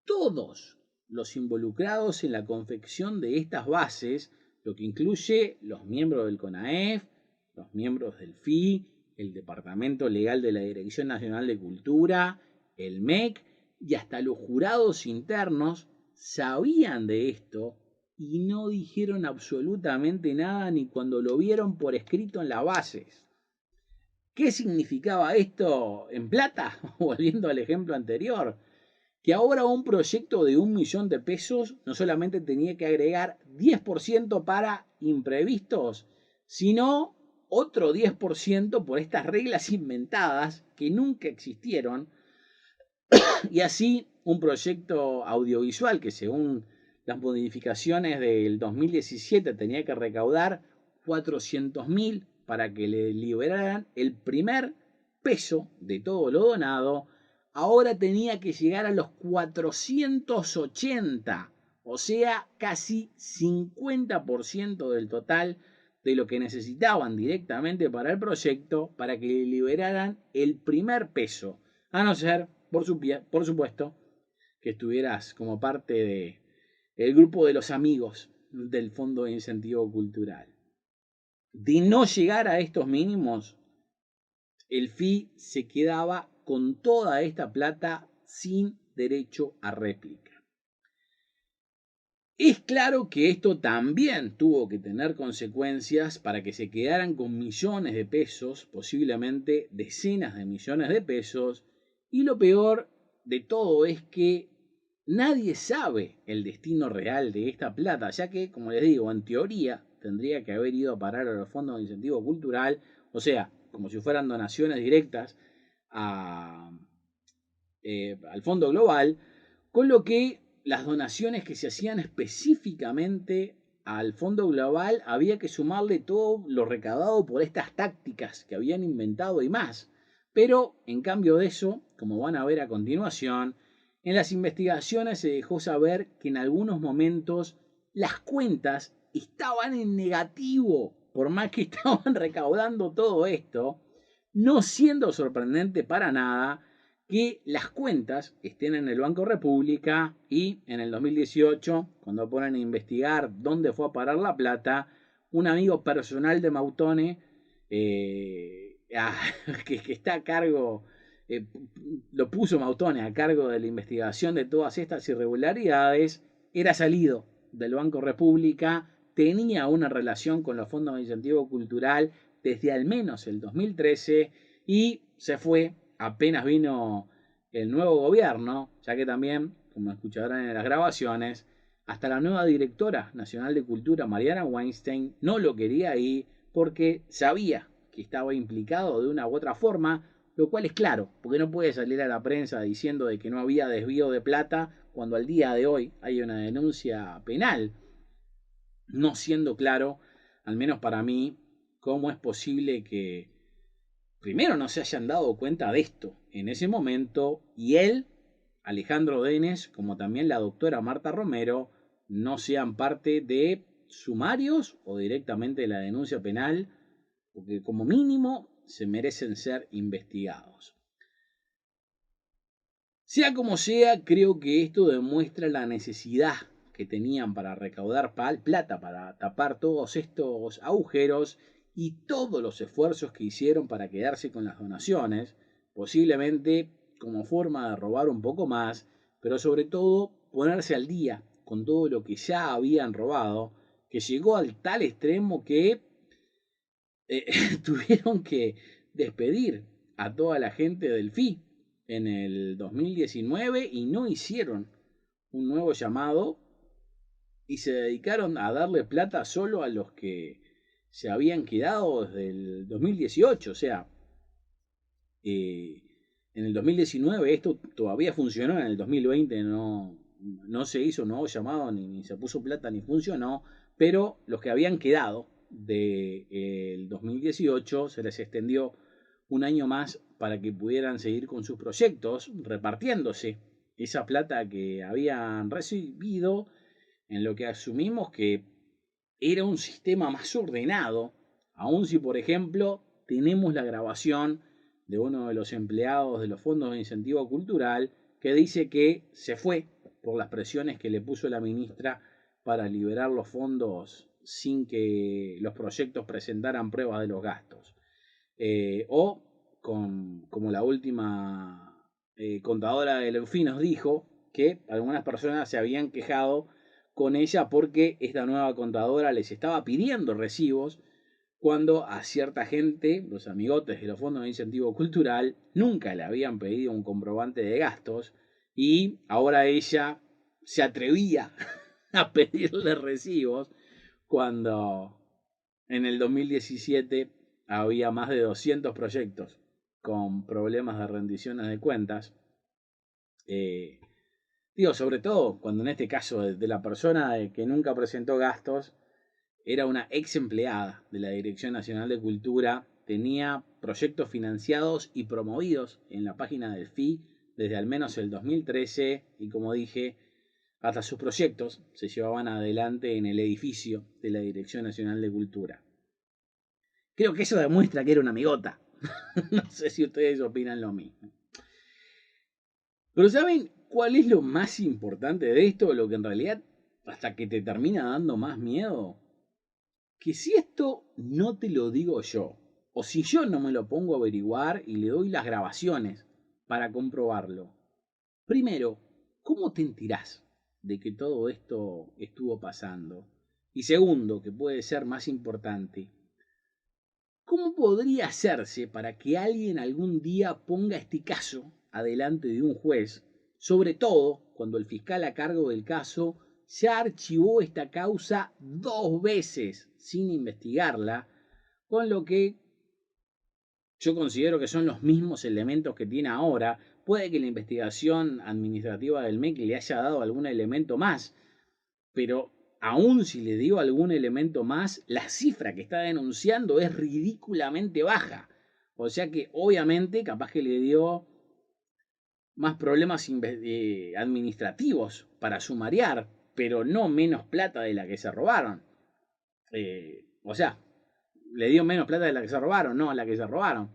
todos los involucrados en la confección de estas bases, lo que incluye los miembros del CONAEF, los miembros del FI, el Departamento Legal de la Dirección Nacional de Cultura, el MEC y hasta los jurados internos, sabían de esto y no dijeron absolutamente nada ni cuando lo vieron por escrito en las bases. ¿Qué significaba esto en plata? Volviendo al ejemplo anterior, que ahora un proyecto de 1 millón de pesos no solamente tenía que agregar 10% para imprevistos, sino otro 10% por estas reglas inventadas que nunca existieron. Y así un proyecto audiovisual que según las modificaciones del 2017 tenía que recaudar 400.000 para que le liberaran el primer peso de todo lo donado, ahora tenía que llegar a los 480, o sea, casi 50% del total de lo que necesitaban directamente para el proyecto para que le liberaran el primer peso, a no ser, por supuesto, que estuvieras como parte del grupo de los amigos del Fondo de Incentivo Cultural. De no llegar a estos mínimos, el FI se quedaba con toda esta plata sin derecho a réplica. Es claro que esto también tuvo que tener consecuencias para que se quedaran con millones de pesos, posiblemente decenas de millones de pesos, y lo peor de todo es que nadie sabe el destino real de esta plata, ya que, como les digo, en teoría tendría que haber ido a parar a los fondos de incentivo cultural, o sea, como si fueran donaciones directas al Fondo Global, con lo que las donaciones que se hacían específicamente al Fondo Global había que sumarle todo lo recaudado por estas tácticas que habían inventado y más. Pero en cambio de eso, como van a ver a continuación, en las investigaciones se dejó saber que en algunos momentos las cuentas estaban en negativo, por más que estaban recaudando todo esto, no siendo sorprendente para nada que las cuentas estén en el Banco República y en el 2018, cuando ponen a investigar dónde fue a parar la plata, un amigo personal de Mautone, que está a cargo, lo puso Mautone a cargo de la investigación de todas estas irregularidades, era salido del Banco República, tenía una relación con los fondos de incentivo cultural desde al menos el 2013 y se fue apenas vino el nuevo gobierno, ya que también, como escucharán en las grabaciones, hasta la nueva directora nacional de cultura, Mariana Weinstein, no lo quería ahí porque sabía que estaba implicado de una u otra forma, lo cual es claro, porque no puede salir a la prensa diciendo de que no había desvío de plata cuando al día de hoy hay una denuncia penal, no siendo claro, al menos para mí, cómo es posible que primero no se hayan dado cuenta de esto en ese momento y él, Alejandro Denes, como también la doctora Marta Romero, no sean parte de sumarios o directamente de la denuncia penal, porque como mínimo se merecen ser investigados. Sea como sea, creo que esto demuestra la necesidad que tenían para recaudar plata, para tapar todos estos agujeros y todos los esfuerzos que hicieron para quedarse con las donaciones, posiblemente como forma de robar un poco más, pero sobre todo ponerse al día con todo lo que ya habían robado, que llegó al tal extremo que tuvieron que despedir a toda la gente del FI en el 2019 y no hicieron un nuevo llamado y se dedicaron a darle plata solo a los que se habían quedado desde el 2018. O sea, en el 2019 esto todavía funcionó, en el 2020 no se hizo nuevo llamado, ni se puso plata, ni funcionó, pero los que habían quedado del 2018 se les extendió un año más para que pudieran seguir con sus proyectos, repartiéndose esa plata que habían recibido en lo que asumimos que era un sistema más ordenado, aun si por ejemplo tenemos la grabación de uno de los empleados de los fondos de incentivo cultural que dice que se fue por las presiones que le puso la ministra para liberar los fondos sin que los proyectos presentaran pruebas de los gastos. Como la última contadora del EUFI nos dijo, que algunas personas se habían quejado con ella porque esta nueva contadora les estaba pidiendo recibos cuando a cierta gente, los amigotes de los fondos de incentivo cultural, nunca le habían pedido un comprobante de gastos y ahora ella se atrevía a pedirle recibos cuando en el 2017 había más de 200 proyectos con problemas de rendiciones de cuentas. Sobre todo cuando en este caso de la persona que nunca presentó gastos era una ex empleada de la Dirección Nacional de Cultura, tenía proyectos financiados y promovidos en la página del FI desde al menos el 2013 y, como dije, hasta sus proyectos se llevaban adelante en el edificio de la Dirección Nacional de Cultura. Creo que eso demuestra que era una amigota. No sé si ustedes opinan lo mismo. Pero ¿saben cuál es lo más importante de esto? Lo que en realidad hasta que te termina dando más miedo. Que si esto no te lo digo yo, o si yo no me lo pongo a averiguar y le doy las grabaciones para comprobarlo, primero, ¿cómo te enterás de que todo esto estuvo pasando? Y segundo, que puede ser más importante, ¿cómo podría hacerse para que alguien algún día ponga este caso adelante de un juez, sobre todo cuando el fiscal a cargo del caso ya archivó esta causa 2 veces sin investigarla, con lo que yo considero que son los mismos elementos que tiene ahora? Puede que la investigación administrativa del MEC le haya dado algún elemento más, pero aún si le dio algún elemento más, la cifra que está denunciando es ridículamente baja. O sea que obviamente capaz que le dio más problemas administrativos para sumariar, pero no menos plata de la que se robaron. O sea, le dio menos plata de la que se robaron, no a la que se robaron.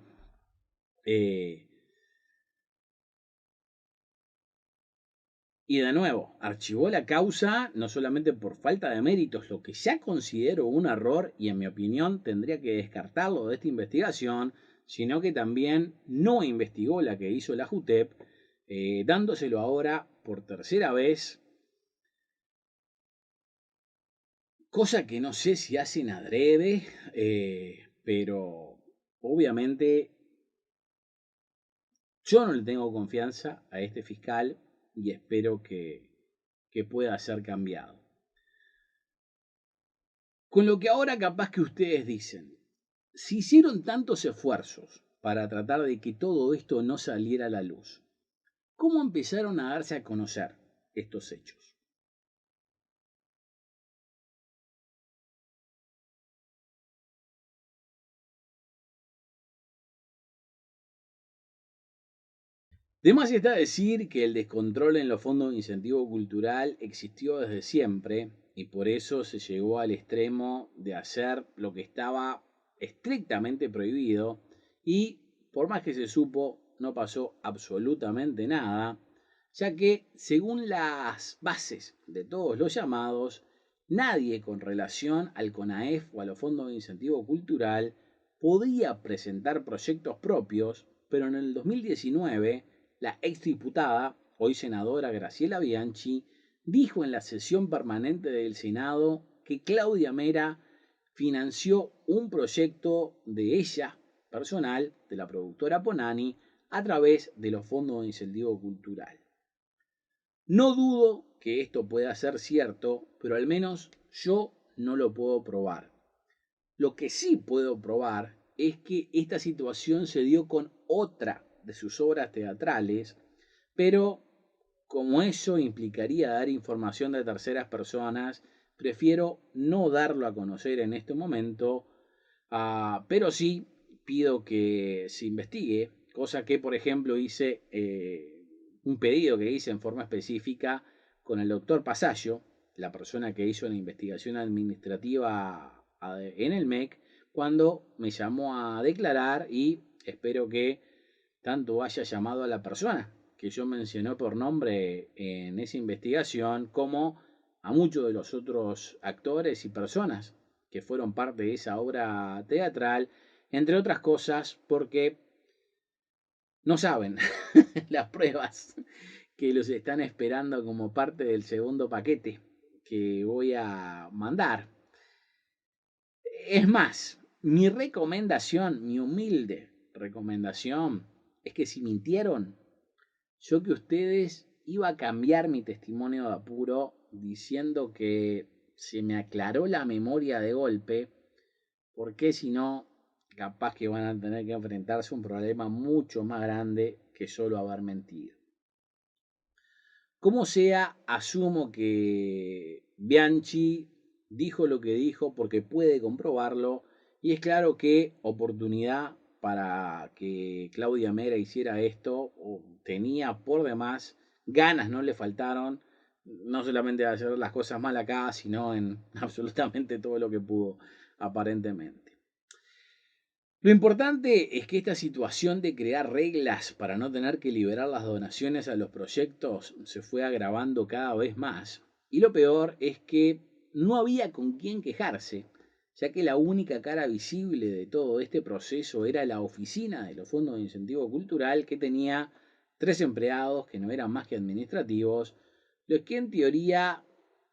Y de nuevo, archivó la causa no solamente por falta de méritos, lo que ya considero un error y en mi opinión tendría que descartarlo de esta investigación, sino que también no investigó la que hizo la JUTEP, dándoselo ahora por tercera vez, cosa que no sé si hacen adrede, pero obviamente yo no le tengo confianza a este fiscal y espero que pueda ser cambiado. Con lo que ahora capaz que ustedes dicen, si hicieron tantos esfuerzos para tratar de que todo esto no saliera a la luz, ¿cómo empezaron a darse a conocer estos hechos? De más está decir que el descontrol en los fondos de incentivo cultural existió desde siempre y por eso se llegó al extremo de hacer lo que estaba estrictamente prohibido y por más que se supo no pasó absolutamente nada, ya que según las bases de todos los llamados, nadie con relación al CONAEF o a los fondos de incentivo cultural podía presentar proyectos propios, pero en el 2019 la exdiputada, hoy senadora Graciela Bianchi, dijo en la sesión permanente del Senado que Claudia Mera financió un proyecto de ella personal, de la productora Ponani, a través de los fondos de incentivo cultural. No dudo que esto pueda ser cierto, pero al menos yo no lo puedo probar. Lo que sí puedo probar es que esta situación se dio con otra de sus obras teatrales, pero como eso implicaría dar información de terceras personas, prefiero no darlo a conocer en este momento, pero sí pido que se investigue, cosa que por ejemplo hice un pedido que hice en forma específica con el doctor Pasallo, la persona que hizo la investigación administrativa en el MEC, cuando me llamó a declarar, y espero que tanto haya llamado a la persona que yo mencioné por nombre en esa investigación, como a muchos de los otros actores y personas que fueron parte de esa obra teatral, entre otras cosas porque no saben las pruebas que los están esperando como parte del segundo paquete que voy a mandar. Es más, mi recomendación, mi humilde recomendación, es que si mintieron, yo que ustedes iba a cambiar mi testimonio de apuro diciendo que se me aclaró la memoria de golpe, porque si no, capaz que van a tener que enfrentarse a un problema mucho más grande que solo haber mentido. Como sea, asumo que Bianchi dijo lo que dijo porque puede comprobarlo, y es claro que oportunidad para que Claudia Mera hiciera esto tenía por demás, ganas no le faltaron, no solamente de hacer las cosas mal acá, sino en absolutamente todo lo que pudo, aparentemente. Lo importante es que esta situación de crear reglas para no tener que liberar las donaciones a los proyectos se fue agravando cada vez más. Y lo peor es que no había con quién quejarse, ya que la única cara visible de todo este proceso era la oficina de los fondos de incentivo cultural, que tenía 3 empleados que no eran más que administrativos, los que en teoría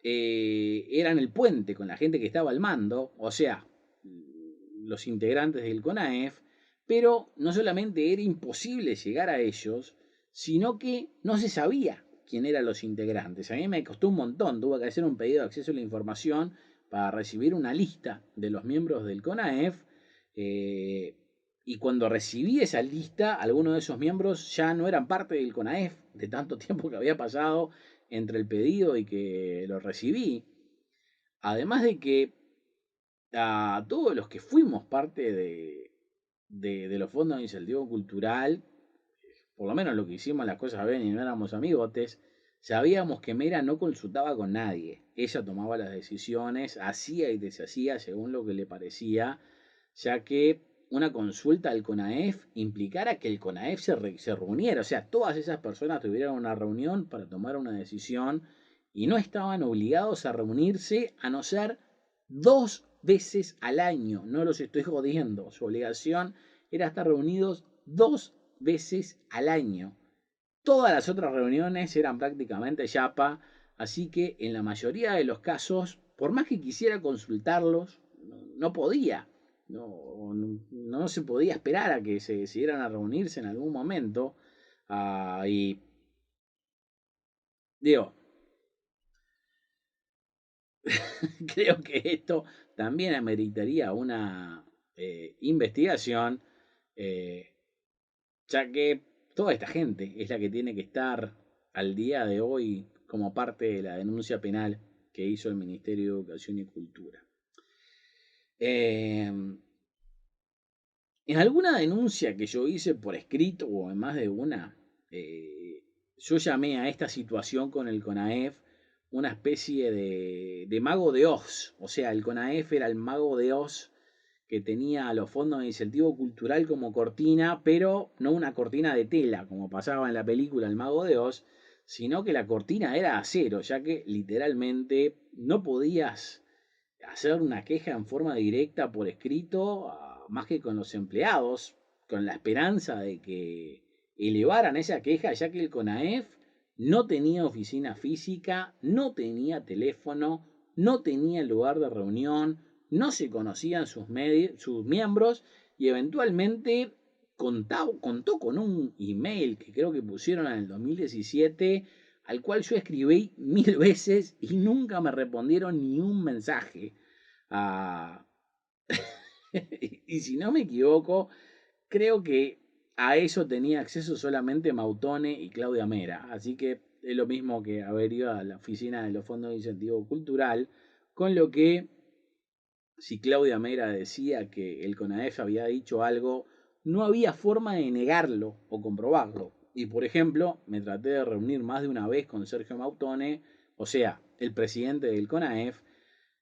eran el puente con la gente que estaba al mando, o sea, los integrantes del CONAEF, pero no solamente era imposible llegar a ellos, sino que no se sabía quién eran los integrantes. A mí me costó un montón, tuve que hacer un pedido de acceso a la información para recibir una lista de los miembros del CONAEF, y cuando recibí esa lista, algunos de esos miembros ya no eran parte del CONAEF, de tanto tiempo que había pasado entre el pedido y que lo recibí. Además de que a todos los que fuimos parte de los fondos de incentivo cultural, por lo menos lo que hicimos las cosas bien y no éramos amigotes, sabíamos que Mera no consultaba con nadie. Ella tomaba las decisiones, hacía y deshacía según lo que le parecía, ya que una consulta al CONAEF implicara que el CONAEF se reuniera, o sea, todas esas personas tuvieran una reunión para tomar una decisión y no estaban obligados a reunirse a no ser 2 veces al año. No los estoy jodiendo. Su obligación era estar reunidos 2 veces al año. Todas las otras reuniones eran prácticamente yapa, así que en la mayoría de los casos, por más que quisiera consultarlos, no podía. No se podía esperar a que se decidieran a reunirse en algún momento. Y digo, creo que esto también ameritaría una investigación, ya que toda esta gente es la que tiene que estar al día de hoy como parte de la denuncia penal que hizo el Ministerio de Educación y Cultura. En alguna denuncia que yo hice por escrito, o en más de una, yo llamé a esta situación con el CONAEF una especie de mago de Oz. O sea, el CONAEF era el mago de Oz que tenía los fondos de incentivo cultural como cortina, pero no una cortina de tela, como pasaba en la película El Mago de Oz, sino que la cortina era de acero, ya que literalmente no podías hacer una queja en forma directa por escrito, más que con los empleados, con la esperanza de que elevaran esa queja, ya que el CONAEF no tenía oficina física, no tenía teléfono, no tenía lugar de reunión, no se conocían sus miembros y eventualmente contó con un email que creo que pusieron en el 2017, al cual yo escribí 1000 veces y nunca me respondieron ni un mensaje. Ah, y si no me equivoco, creo que a eso tenía acceso solamente Mautone y Claudia Mera. Así que es lo mismo que haber ido a la oficina de los fondos de incentivo cultural, con lo que si Claudia Mera decía que el CONAEF había dicho algo, no había forma de negarlo o comprobarlo. Y por ejemplo, me traté de reunir más de una vez con Sergio Mautone, o sea, el presidente del CONAEF,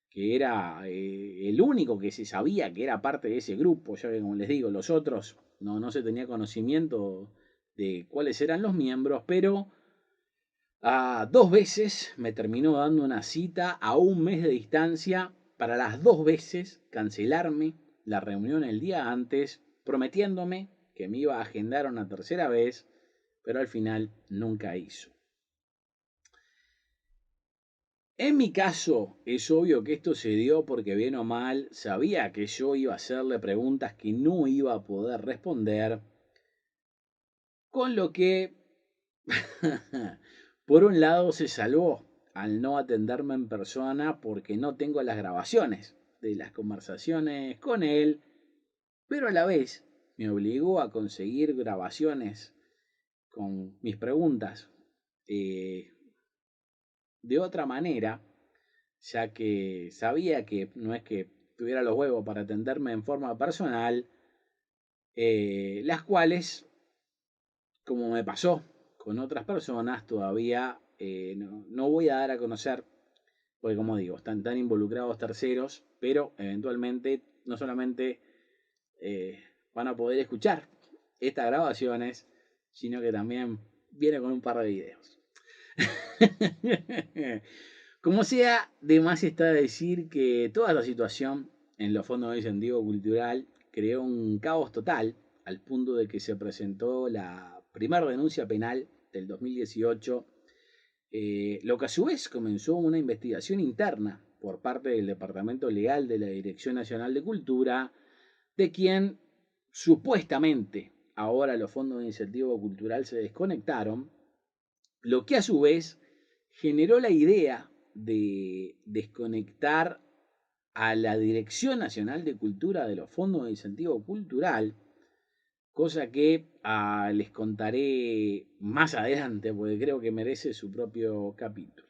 que era el único que se sabía que era parte de ese grupo, ya que como les digo, los otros no se tenía conocimiento de cuáles eran los miembros, pero dos veces me terminó dando una cita a un mes de distancia para las dos veces cancelarme la reunión el día antes, prometiéndome que me iba a agendar una tercera vez, pero al final nunca hizo. En mi caso, es obvio que esto se dio porque bien o mal sabía que yo iba a hacerle preguntas que no iba a poder responder, con lo que, por un lado, se salvó al no atenderme en persona porque no tengo las grabaciones de las conversaciones con él, pero a la vez me obligó a conseguir grabaciones con mis preguntas de otra manera, ya que sabía que no es que tuviera los huevos para atenderme en forma personal, las cuales, como me pasó con otras personas, todavía no voy a dar a conocer, porque como digo, están tan involucrados terceros, pero eventualmente no solamente van a poder escuchar estas grabaciones, sino que también viene con un par de videos. Como sea, de más está decir que toda la situación en los fondos de incentivo cultural creó un caos total, al punto de que se presentó la primera denuncia penal del 2018, lo que a su vez comenzó una investigación interna por parte del Departamento Legal de la Dirección Nacional de Cultura, de quien supuestamente ahora los fondos de incentivo cultural se desconectaron, lo que a su vez generó la idea de desconectar a la Dirección Nacional de Cultura de los fondos de incentivo cultural, cosa que les contaré más adelante porque creo que merece su propio capítulo.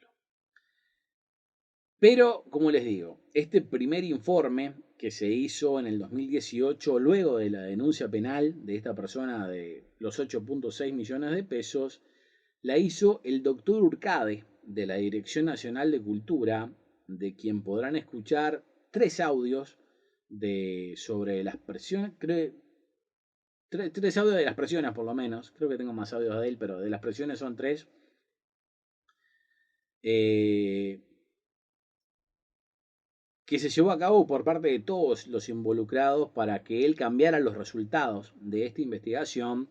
Pero, como les digo, este primer informe que se hizo en el 2018, luego de la denuncia penal de esta persona de los 8.6 millones de pesos, la hizo el doctor Urcade, de la Dirección Nacional de Cultura, de quien podrán escuchar 3 audios sobre las presiones, tres audios de las presiones por lo menos, creo que tengo más audios de él, pero de las presiones son 3, que se llevó a cabo por parte de todos los involucrados para que él cambiara los resultados de esta investigación.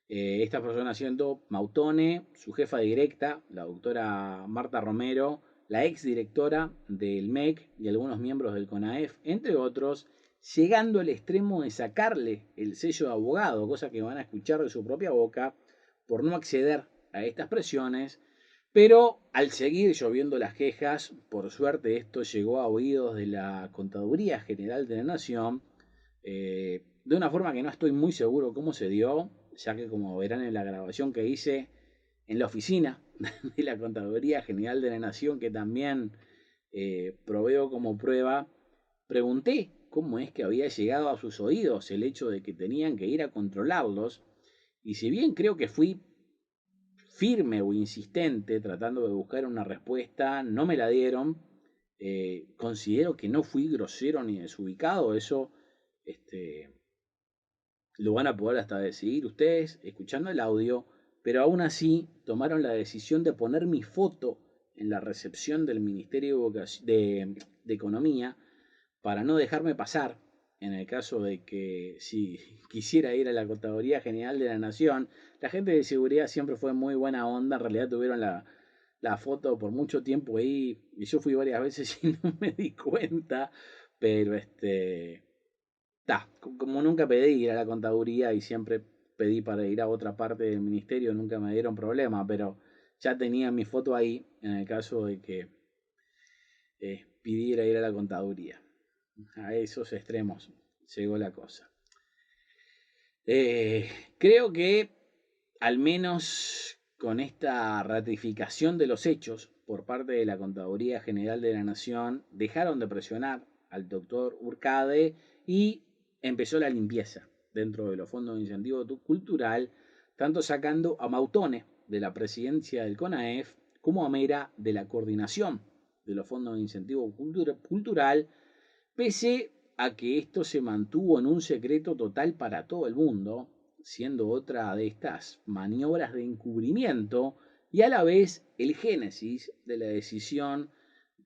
Esta persona siendo Mautone, su jefa directa, la doctora Marta Romero, la ex directora del MEC y algunos miembros del CONAEF, entre otros, llegando al extremo de sacarle el sello de abogado, cosa que van a escuchar de su propia boca, por no acceder a estas presiones. Pero al seguir lloviendo las quejas, por suerte esto llegó a oídos de la Contaduría General de la Nación, de una forma que no estoy muy seguro cómo se dio, ya que como verán en la grabación que hice en la oficina de la Contaduría General de la Nación, que también proveo como prueba, pregunté cómo es que había llegado a sus oídos el hecho de que tenían que ir a controlarlos, y si bien creo que fui firme o insistente tratando de buscar una respuesta, no me la dieron. Considero que no fui grosero ni desubicado, eso lo van a poder hasta decidir ustedes escuchando el audio, pero aún así tomaron la decisión de poner mi foto en la recepción del Ministerio de Economía para no dejarme pasar en el caso de que si quisiera ir a la Contaduría General de la Nación. La gente de seguridad siempre fue muy buena onda, en realidad tuvieron la foto por mucho tiempo ahí y yo fui varias veces y no me di cuenta, pero como nunca pedí ir a la contaduría y siempre pedí para ir a otra parte del ministerio, nunca me dieron problema, pero ya tenía mi foto ahí en el caso de que pidiera ir a la contaduría. A esos extremos llegó la cosa. Creo que al menos con esta ratificación de los hechos por parte de la Contaduría General de la Nación, dejaron de presionar al doctor Urcade y empezó la limpieza dentro de los fondos de incentivo cultural, tanto sacando a Mautone de la presidencia del CONAEF como a Mera de la coordinación de los fondos de incentivo cultural, pese a que esto se mantuvo en un secreto total para todo el mundo, siendo otra de estas maniobras de encubrimiento y a la vez el génesis de la decisión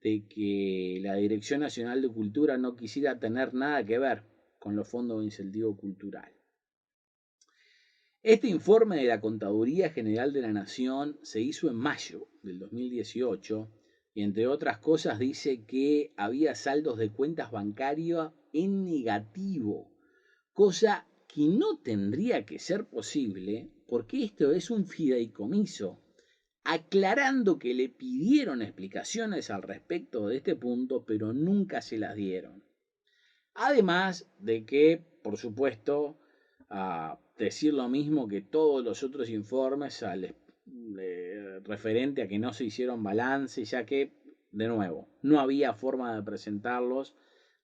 de que la Dirección Nacional de Cultura no quisiera tener nada que ver con los fondos de incentivo cultural. Este informe de la Contaduría General de la Nación se hizo en mayo del 2018 y entre otras cosas dice que había saldos de cuentas bancarias en negativo, cosa que no tendría que ser posible porque esto es un fideicomiso, aclarando que le pidieron explicaciones al respecto de este punto, pero nunca se las dieron. Además de que, por supuesto, decir lo mismo que todos los otros informes referente a que no se hicieron balances, ya que, de nuevo, no había forma de presentarlos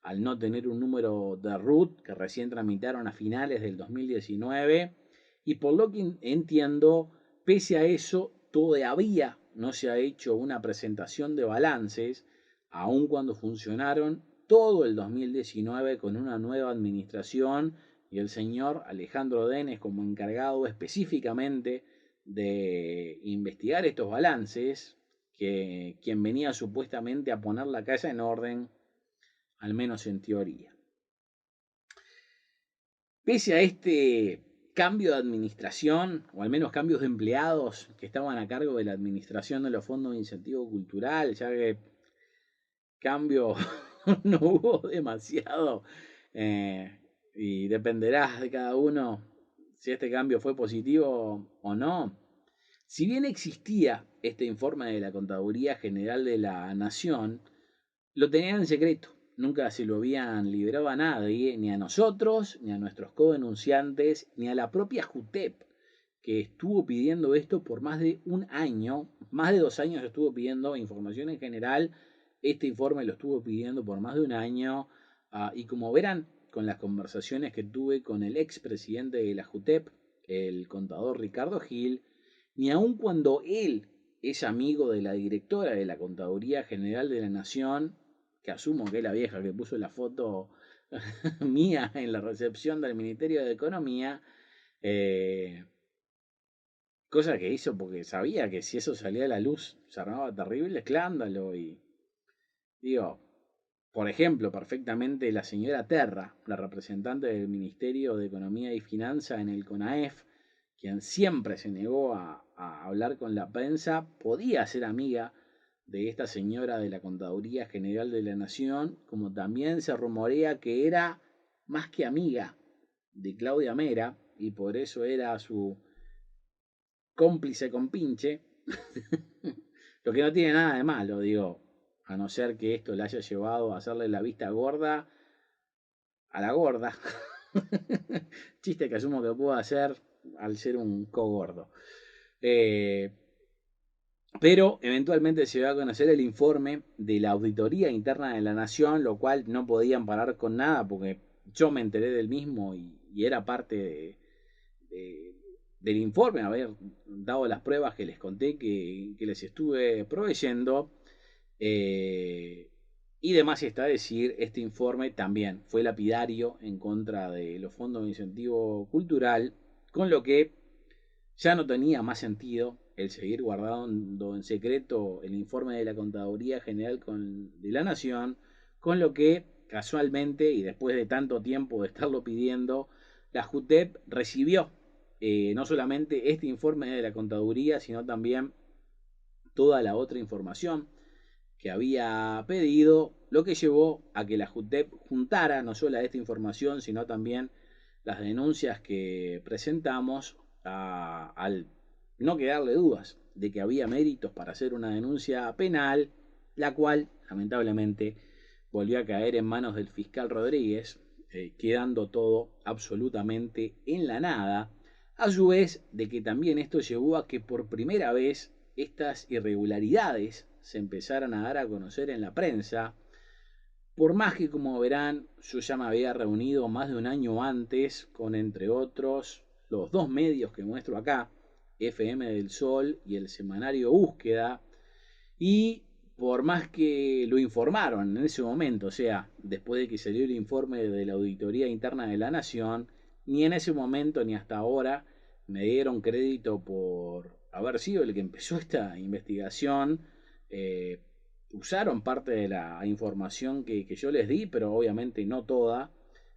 al no tener un número de RUT que recién tramitaron a finales del 2019 y por lo que entiendo, pese a eso, todavía no se ha hecho una presentación de balances, aun cuando funcionaron todo el 2019 con una nueva administración y el señor Alejandro Denes como encargado específicamente de investigar estos balances, quien venía supuestamente a poner la casa en orden, al menos en teoría. Pese a este cambio de administración, o al menos cambios de empleados que estaban a cargo de la administración de los fondos de incentivo cultural, ya que cambio no hubo demasiado, y dependerá de cada uno si este cambio fue positivo o no. Si bien existía este informe de la Contaduría General de la Nación, lo tenían en secreto. Nunca se lo habían liberado a nadie, ni a nosotros, ni a nuestros codenunciantes, ni a la propia JUTEP, que estuvo pidiendo esto por más de un año, más de 2 años estuvo pidiendo información en general. Este informe lo estuvo pidiendo por más de un año, y como verán, con las conversaciones que tuve con el expresidente de la JUTEP, el contador Ricardo Gil, ni aun cuando él es amigo de la directora de la Contaduría General de la Nación, que asumo que es la vieja que puso la foto mía en la recepción del Ministerio de Economía, cosa que hizo porque sabía que si eso salía a la luz se armaba terrible escándalo. Y digo, por ejemplo, perfectamente la señora Terra, la representante del Ministerio de Economía y Finanza en el CONAEF, quien siempre se negó a hablar con la prensa, podía ser amiga de esta señora de la Contaduría General de la Nación, como también se rumorea que era más que amiga de Claudia Mera y por eso era su cómplice compinche, lo que no tiene nada de malo, digo, a no ser que esto le haya llevado a hacerle la vista gorda a la gorda. Chiste que asumo que puedo hacer al ser un cogordo. Pero eventualmente se va a conocer el informe de la Auditoría Interna de la Nación, lo cual no podían parar con nada porque yo me enteré del mismo y era parte del informe, haber dado las pruebas que les conté que les estuve proveyendo. Y demás está decir, este informe también fue lapidario en contra de los fondos de incentivo cultural, con lo que ya no tenía más sentido el seguir guardando en secreto el informe de la Contaduría General de la Nación, con lo que casualmente y después de tanto tiempo de estarlo pidiendo, la JUTEP recibió no solamente este informe de la Contaduría, sino también toda la otra información que había pedido, lo que llevó a que la JUTEP juntara no solo esta información, sino también las denuncias que presentamos al no quedarle dudas de que había méritos para hacer una denuncia penal, la cual lamentablemente volvió a caer en manos del fiscal Rodríguez, quedando todo absolutamente en la nada, a su vez de que también esto llevó a que por primera vez estas irregularidades se empezaran a dar a conocer en la prensa, por más que, como verán, yo ya me había reunido más de un año antes con, entre otros, los dos medios que muestro acá, FM del Sol y el semanario Búsqueda, y por más que lo informaron en ese momento, o sea, después de que salió el informe de la Auditoría Interna de la Nación, ni en ese momento ni hasta ahora me dieron crédito por haber sido el que empezó esta investigación. Usaron parte de la información que yo les di, pero obviamente no toda,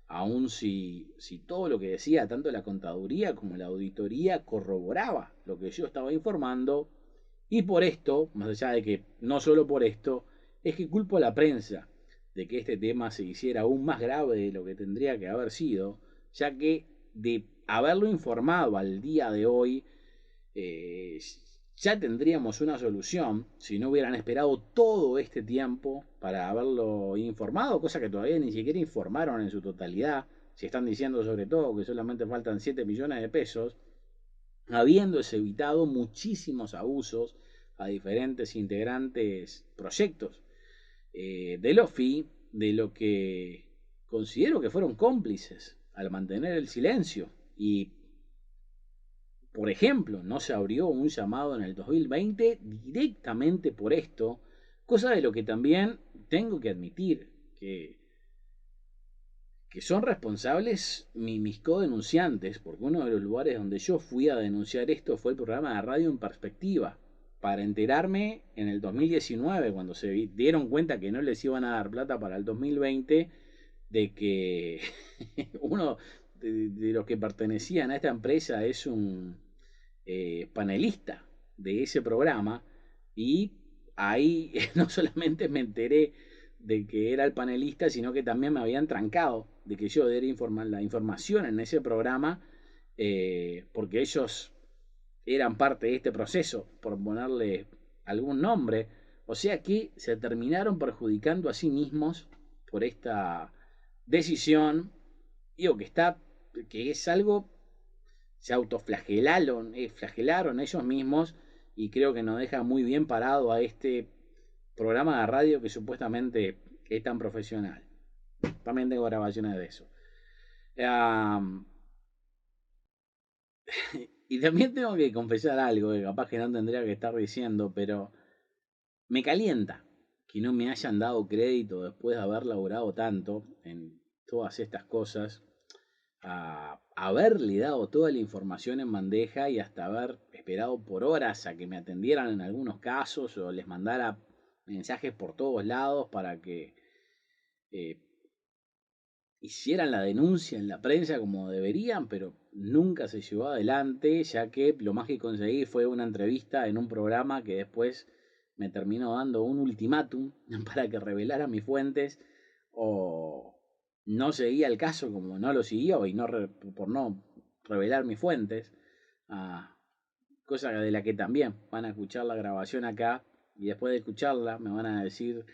aun si todo lo que decía tanto la contaduría como la auditoría corroboraba lo que yo estaba informando. Y por esto, más allá de que no solo por esto, es que culpo a la prensa de que este tema se hiciera aún más grave de lo que tendría que haber sido, ya que de haberlo informado al día de hoy, eh, ya tendríamos una solución si no hubieran esperado todo este tiempo para haberlo informado, cosa que todavía ni siquiera informaron en su totalidad. Si están diciendo sobre todo que solamente faltan 7 millones de pesos, habiéndose evitado muchísimos abusos a diferentes integrantes proyectos del OFI, de lo que considero que fueron cómplices al mantener el silencio. Y por ejemplo, no se abrió un llamado en el 2020 directamente por esto, cosa de lo que también tengo que admitir que son responsables mis codenunciantes, porque uno de los lugares donde yo fui a denunciar esto fue el programa de Radio en Perspectiva, para enterarme en el 2019, cuando se dieron cuenta que no les iban a dar plata para el 2020, de que uno de los que pertenecían a esta empresa es un panelista de ese programa, y ahí no solamente me enteré de que era el panelista, sino que también me habían trancado de que yo diera la información en ese programa, porque ellos eran parte de este proceso, por ponerle algún nombre. O sea que se terminaron perjudicando a sí mismos por esta decisión. Digo que es algo, se flagelaron ellos mismos, y creo que nos deja muy bien parado a este programa de radio que supuestamente es tan profesional. También tengo grabaciones de eso. Y también tengo que confesar algo que capaz que no tendría que estar diciendo, pero me calienta que no me hayan dado crédito después de haber laburado tanto en todas estas cosas, a haberle dado toda la información en bandeja y hasta haber esperado por horas a que me atendieran en algunos casos, o les mandara mensajes por todos lados para que eh, hicieran la denuncia en la prensa como deberían, pero nunca se llevó adelante, ya que lo más que conseguí fue una entrevista en un programa que después me terminó dando un ultimátum para que revelara mis fuentes, o no seguía el caso como no lo siguió, y por no revelar mis fuentes, cosa de la que también van a escuchar la grabación acá, y después de escucharla me van a decir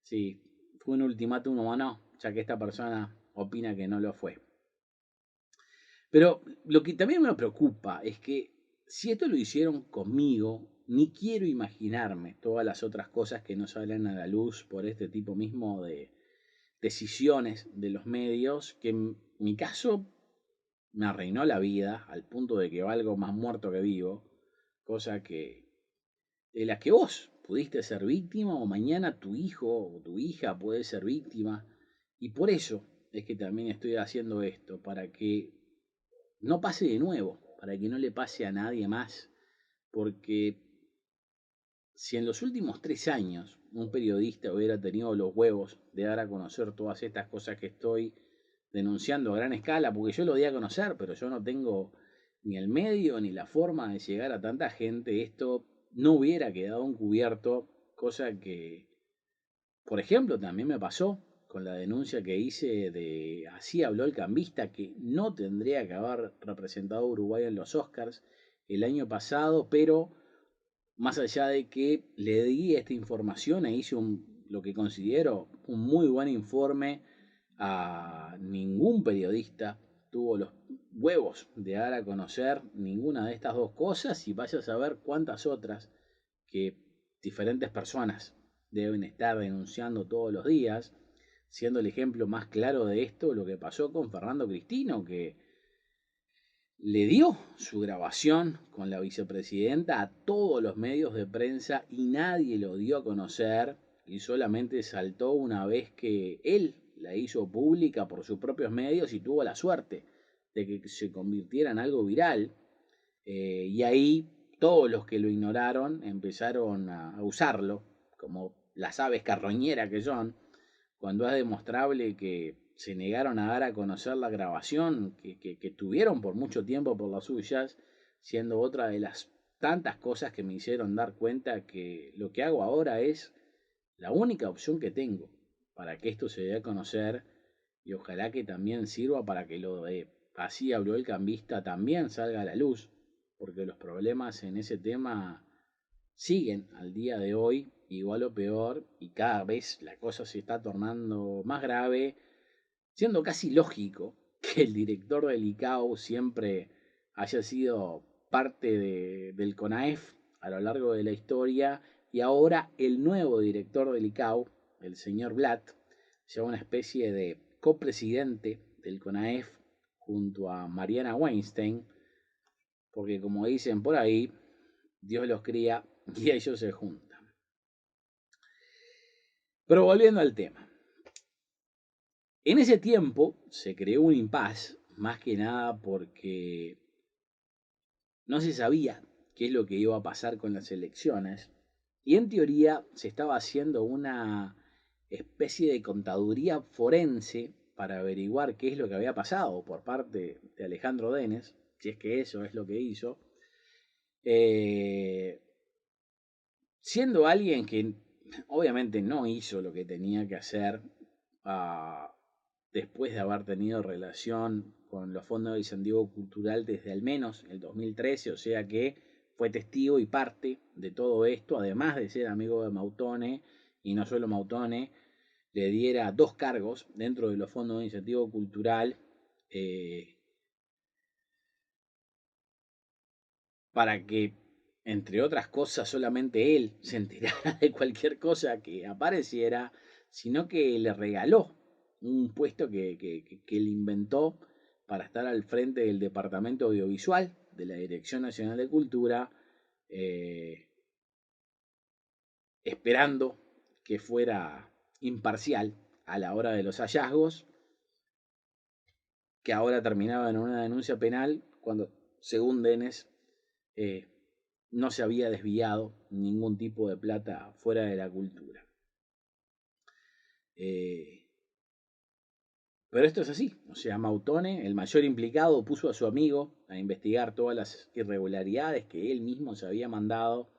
si fue un ultimátum o no, ya que esta persona opina que no lo fue. Pero lo que también me preocupa es que si esto lo hicieron conmigo, ni quiero imaginarme todas las otras cosas que no salen a la luz por este tipo mismo de decisiones de los medios, que en mi caso me arruinó la vida al punto de que valgo más muerto que vivo, cosa que de la que vos pudiste ser víctima, o mañana tu hijo o tu hija puede ser víctima. Y por eso es que también estoy haciendo esto, para que no pase de nuevo, para que no le pase a nadie más, porque si en los últimos 3 años un periodista hubiera tenido los huevos de dar a conocer todas estas cosas que estoy denunciando a gran escala, porque yo lo di a conocer, pero yo no tengo ni el medio ni la forma de llegar a tanta gente, esto no hubiera quedado encubierto, cosa que, por ejemplo, también me pasó con la denuncia que hice de Así habló el cambista, que no tendría que haber representado a Uruguay en los Oscars el año pasado, pero más allá de que le di esta información e hice lo que considero un muy buen informe, a ningún periodista tuvo los huevos de dar a conocer ninguna de estas dos cosas, y vaya a saber cuántas otras que diferentes personas deben estar denunciando todos los días, siendo el ejemplo más claro de esto lo que pasó con Fernando Cristino, que le dio su grabación con la vicepresidenta a todos los medios de prensa y nadie lo dio a conocer, y solamente saltó una vez que él la hizo pública por sus propios medios y tuvo la suerte de que se convirtiera en algo viral. Y ahí todos los que lo ignoraron empezaron a usarlo, como las aves carroñeras que son, cuando es demostrable que se negaron a dar a conocer la grabación que tuvieron por mucho tiempo por las suyas, siendo otra de las tantas cosas que me hicieron dar cuenta que lo que hago ahora es la única opción que tengo para que esto se dé a conocer, y ojalá que también sirva para que lo de Así habló el cambista también salga a la luz, porque los problemas en ese tema siguen al día de hoy, igual o peor, y cada vez la cosa se está tornando más grave, siendo casi lógico que el director del ICAO siempre haya sido parte del CONAEF a lo largo de la historia, y ahora el nuevo director del ICAO, el señor Blatt, sea una especie de copresidente del CONAEF junto a Mariana Weinstein, porque como dicen por ahí, Dios los cría y ellos se juntan. Pero volviendo al tema. En ese tiempo se creó un impasse, más que nada porque no se sabía qué es lo que iba a pasar con las elecciones, y en teoría se estaba haciendo una especie de contaduría forense para averiguar qué es lo que había pasado por parte de Alejandro Denes, si es que eso es lo que hizo, siendo alguien que obviamente no hizo lo que tenía que hacer después de haber tenido relación con los fondos de incentivo cultural desde al menos el 2013, o sea que fue testigo y parte de todo esto, además de ser amigo de Mautone, y no solo Mautone le diera 2 cargos dentro de los fondos de incentivo cultural, para que, entre otras cosas, solamente él se enterara de cualquier cosa que apareciera, sino que le regaló un puesto que él inventó para estar al frente del Departamento Audiovisual de la Dirección Nacional de Cultura, esperando que fuera imparcial a la hora de los hallazgos, que ahora terminaba en una denuncia penal cuando, según Denes, no se había desviado ningún tipo de plata fuera de la cultura. Pero esto es así, o sea, Mautone, el mayor implicado, puso a su amigo a investigar todas las irregularidades que él mismo se había mandado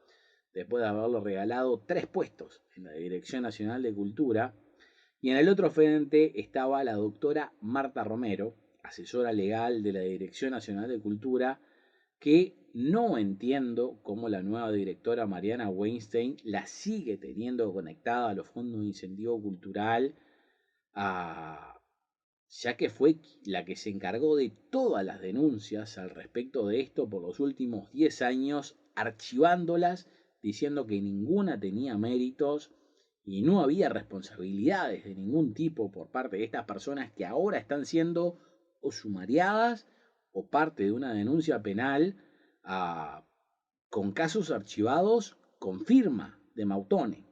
después de haberle regalado 3 puestos en la Dirección Nacional de Cultura, y en el otro frente estaba la doctora Marta Romero, asesora legal de la Dirección Nacional de Cultura, que no entiendo cómo la nueva directora Mariana Weinstein la sigue teniendo conectada a los fondos de incentivo cultural, ya que fue la que se encargó de todas las denuncias al respecto de esto por los últimos 10 años, archivándolas, diciendo que ninguna tenía méritos y no había responsabilidades de ningún tipo por parte de estas personas que ahora están siendo o sumariadas o parte de una denuncia penal, con casos archivados con firma de Mautone.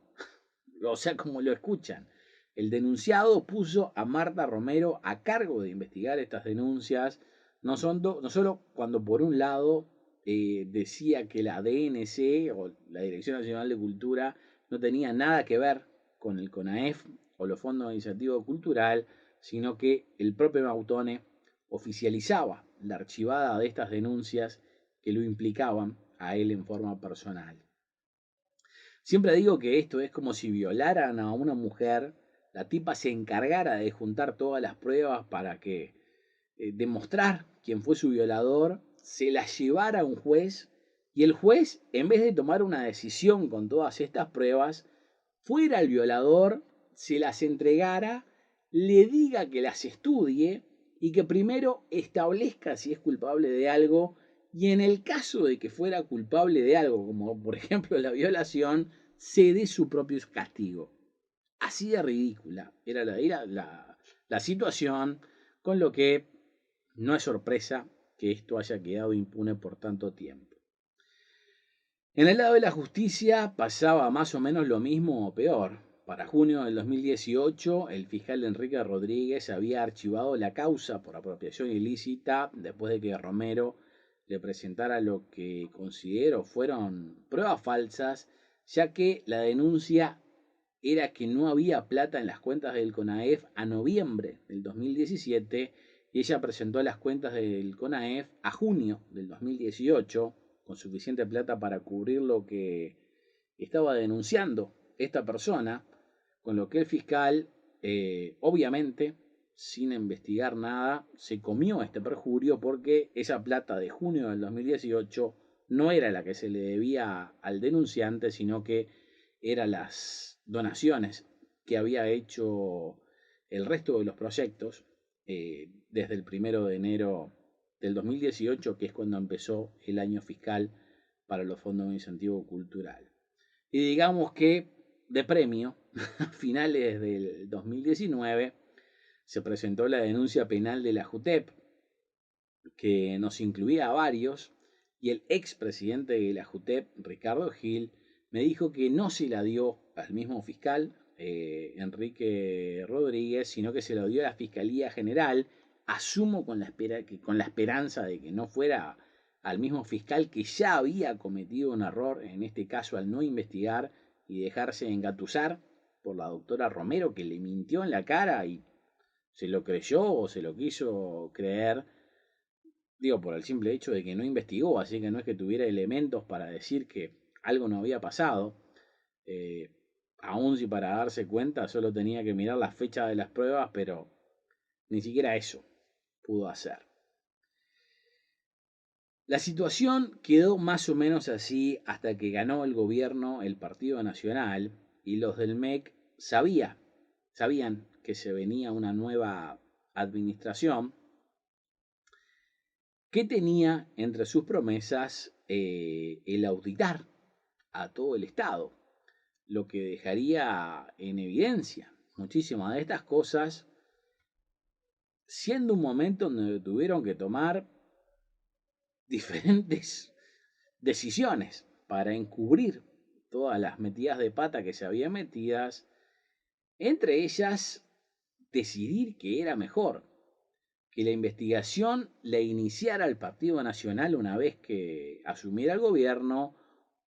O sea, como lo escuchan, el denunciado puso a Marta Romero a cargo de investigar estas denuncias, no solo cuando por un lado decía que la DNC o la Dirección Nacional de Cultura no tenía nada que ver con el CONAEF o los fondos de incentivo cultural, sino que el propio Mautone oficializaba la archivada de estas denuncias que lo implicaban a él en forma personal. Siempre digo que esto es como si violaran a una mujer, la tipa se encargara de juntar todas las pruebas para que demostrar quién fue su violador, se las llevara a un juez y el juez, en vez de tomar una decisión con todas estas pruebas, fuera el violador, se las entregara, le diga que las estudie y que primero establezca si es culpable de algo y en el caso de que fuera culpable de algo, como por ejemplo la violación, se dé su propio castigo. Así de ridícula era la situación, con lo que no es sorpresa que esto haya quedado impune por tanto tiempo. En el lado de la justicia pasaba más o menos lo mismo o peor. Para junio del 2018, el fiscal Enrique Rodríguez había archivado la causa por apropiación ilícita después de que Romero le presentara lo que considero fueron pruebas falsas, ya que la denuncia era que no había plata en las cuentas del CONAEF a noviembre del 2017 y ella presentó las cuentas del CONAEF a junio del 2018 con suficiente plata para cubrir lo que estaba denunciando esta persona, con lo que el fiscal, obviamente, sin investigar nada, se comió este perjurio porque esa plata de junio del 2018 no era la que se le debía al denunciante, sino que eran las donaciones que había hecho el resto de los proyectos desde el 1 de enero del 2018, que es cuando empezó el año fiscal para los fondos de incentivo cultural. Y digamos que de premio, a finales del 2019, se presentó la denuncia penal de la JUTEP, que nos incluía a varios, y el expresidente de la JUTEP, Ricardo Gil, me dijo que no se la dio al mismo fiscal, Enrique Rodríguez, sino que se la dio a la Fiscalía General, asumo con la esperanza de que no fuera al mismo fiscal que ya había cometido un error, en este caso al no investigar y dejarse engatusar por la doctora Romero, que le mintió en la cara y se lo creyó o se lo quiso creer, digo, por el simple hecho de que no investigó, así que no es que tuviera elementos para decir que algo no había pasado, aun si para darse cuenta solo tenía que mirar la fecha de las pruebas, pero ni siquiera eso pudo hacer. La situación quedó más o menos así hasta que ganó el gobierno el Partido Nacional y los del MEC sabían que se venía una nueva administración que tenía entre sus promesas el auditar a todo el Estado, lo que dejaría en evidencia muchísimas de estas cosas, siendo un momento donde tuvieron que tomar diferentes decisiones para encubrir todas las metidas de pata que se habían metidas, entre ellas decidir que era mejor que la investigación la iniciara el Partido Nacional una vez que asumiera el gobierno,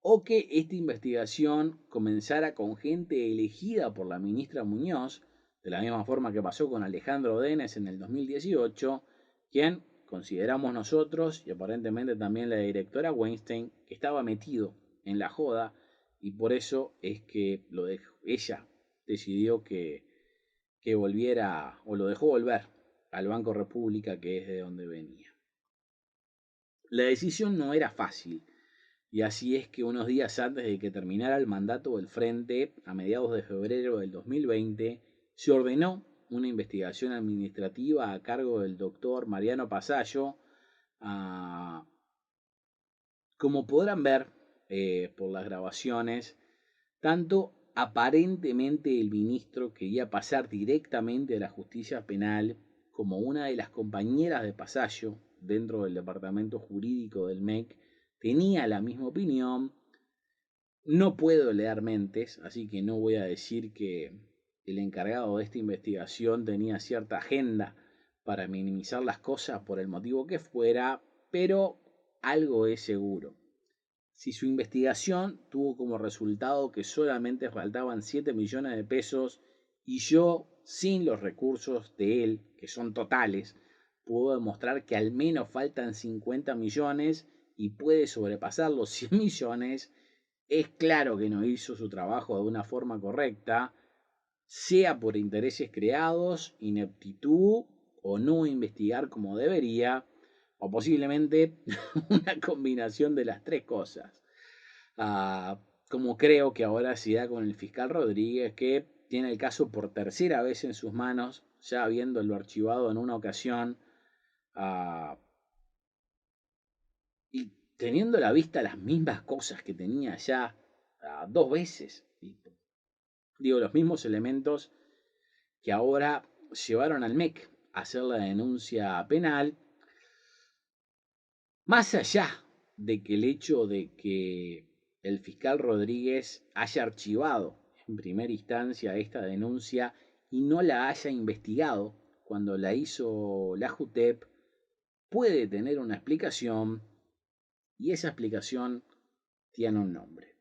o que esta investigación comenzara con gente elegida por la ministra Muñoz, de la misma forma que pasó con Alejandro Denes en el 2018, quien consideramos nosotros, y aparentemente también la directora Weinstein, que estaba metido en la joda, y por eso es que ella decidió que volviera, o lo dejó volver al Banco República, que es de donde venía. La decisión no era fácil, y así es que unos días antes de que terminara el mandato del Frente, a mediados de febrero del 2020, se ordenó una investigación administrativa a cargo del doctor Mariano Pasallo. Como podrán ver por las grabaciones, tanto aparentemente el ministro quería pasar directamente a la justicia penal, como una de las compañeras de Pasallo dentro del departamento jurídico del MEC tenía la misma opinión. No puedo leer mentes, así que no voy a decir que el encargado de esta investigación tenía cierta agenda para minimizar las cosas por el motivo que fuera, pero algo es seguro. Si su investigación tuvo como resultado que solamente faltaban 7 millones de pesos y yo, sin los recursos de él, que son totales, puedo demostrar que al menos faltan 50 millones y puede sobrepasar los 100 millones, es claro que no hizo su trabajo de una forma correcta, sea por intereses creados, ineptitud o no investigar como debería, o posiblemente una combinación de las tres cosas. Como creo que ahora se da con el fiscal Rodríguez, que tiene el caso por tercera vez en sus manos, ya habiéndolo archivado en una ocasión y teniendo a la vista las mismas cosas que tenía ya 2 veces. Digo, los mismos elementos que ahora llevaron al MEC a hacer la denuncia penal, más allá de que el hecho de que el fiscal Rodríguez haya archivado en primera instancia esta denuncia y no la haya investigado cuando la hizo la JUTEP, puede tener una explicación y esa explicación tiene un nombre.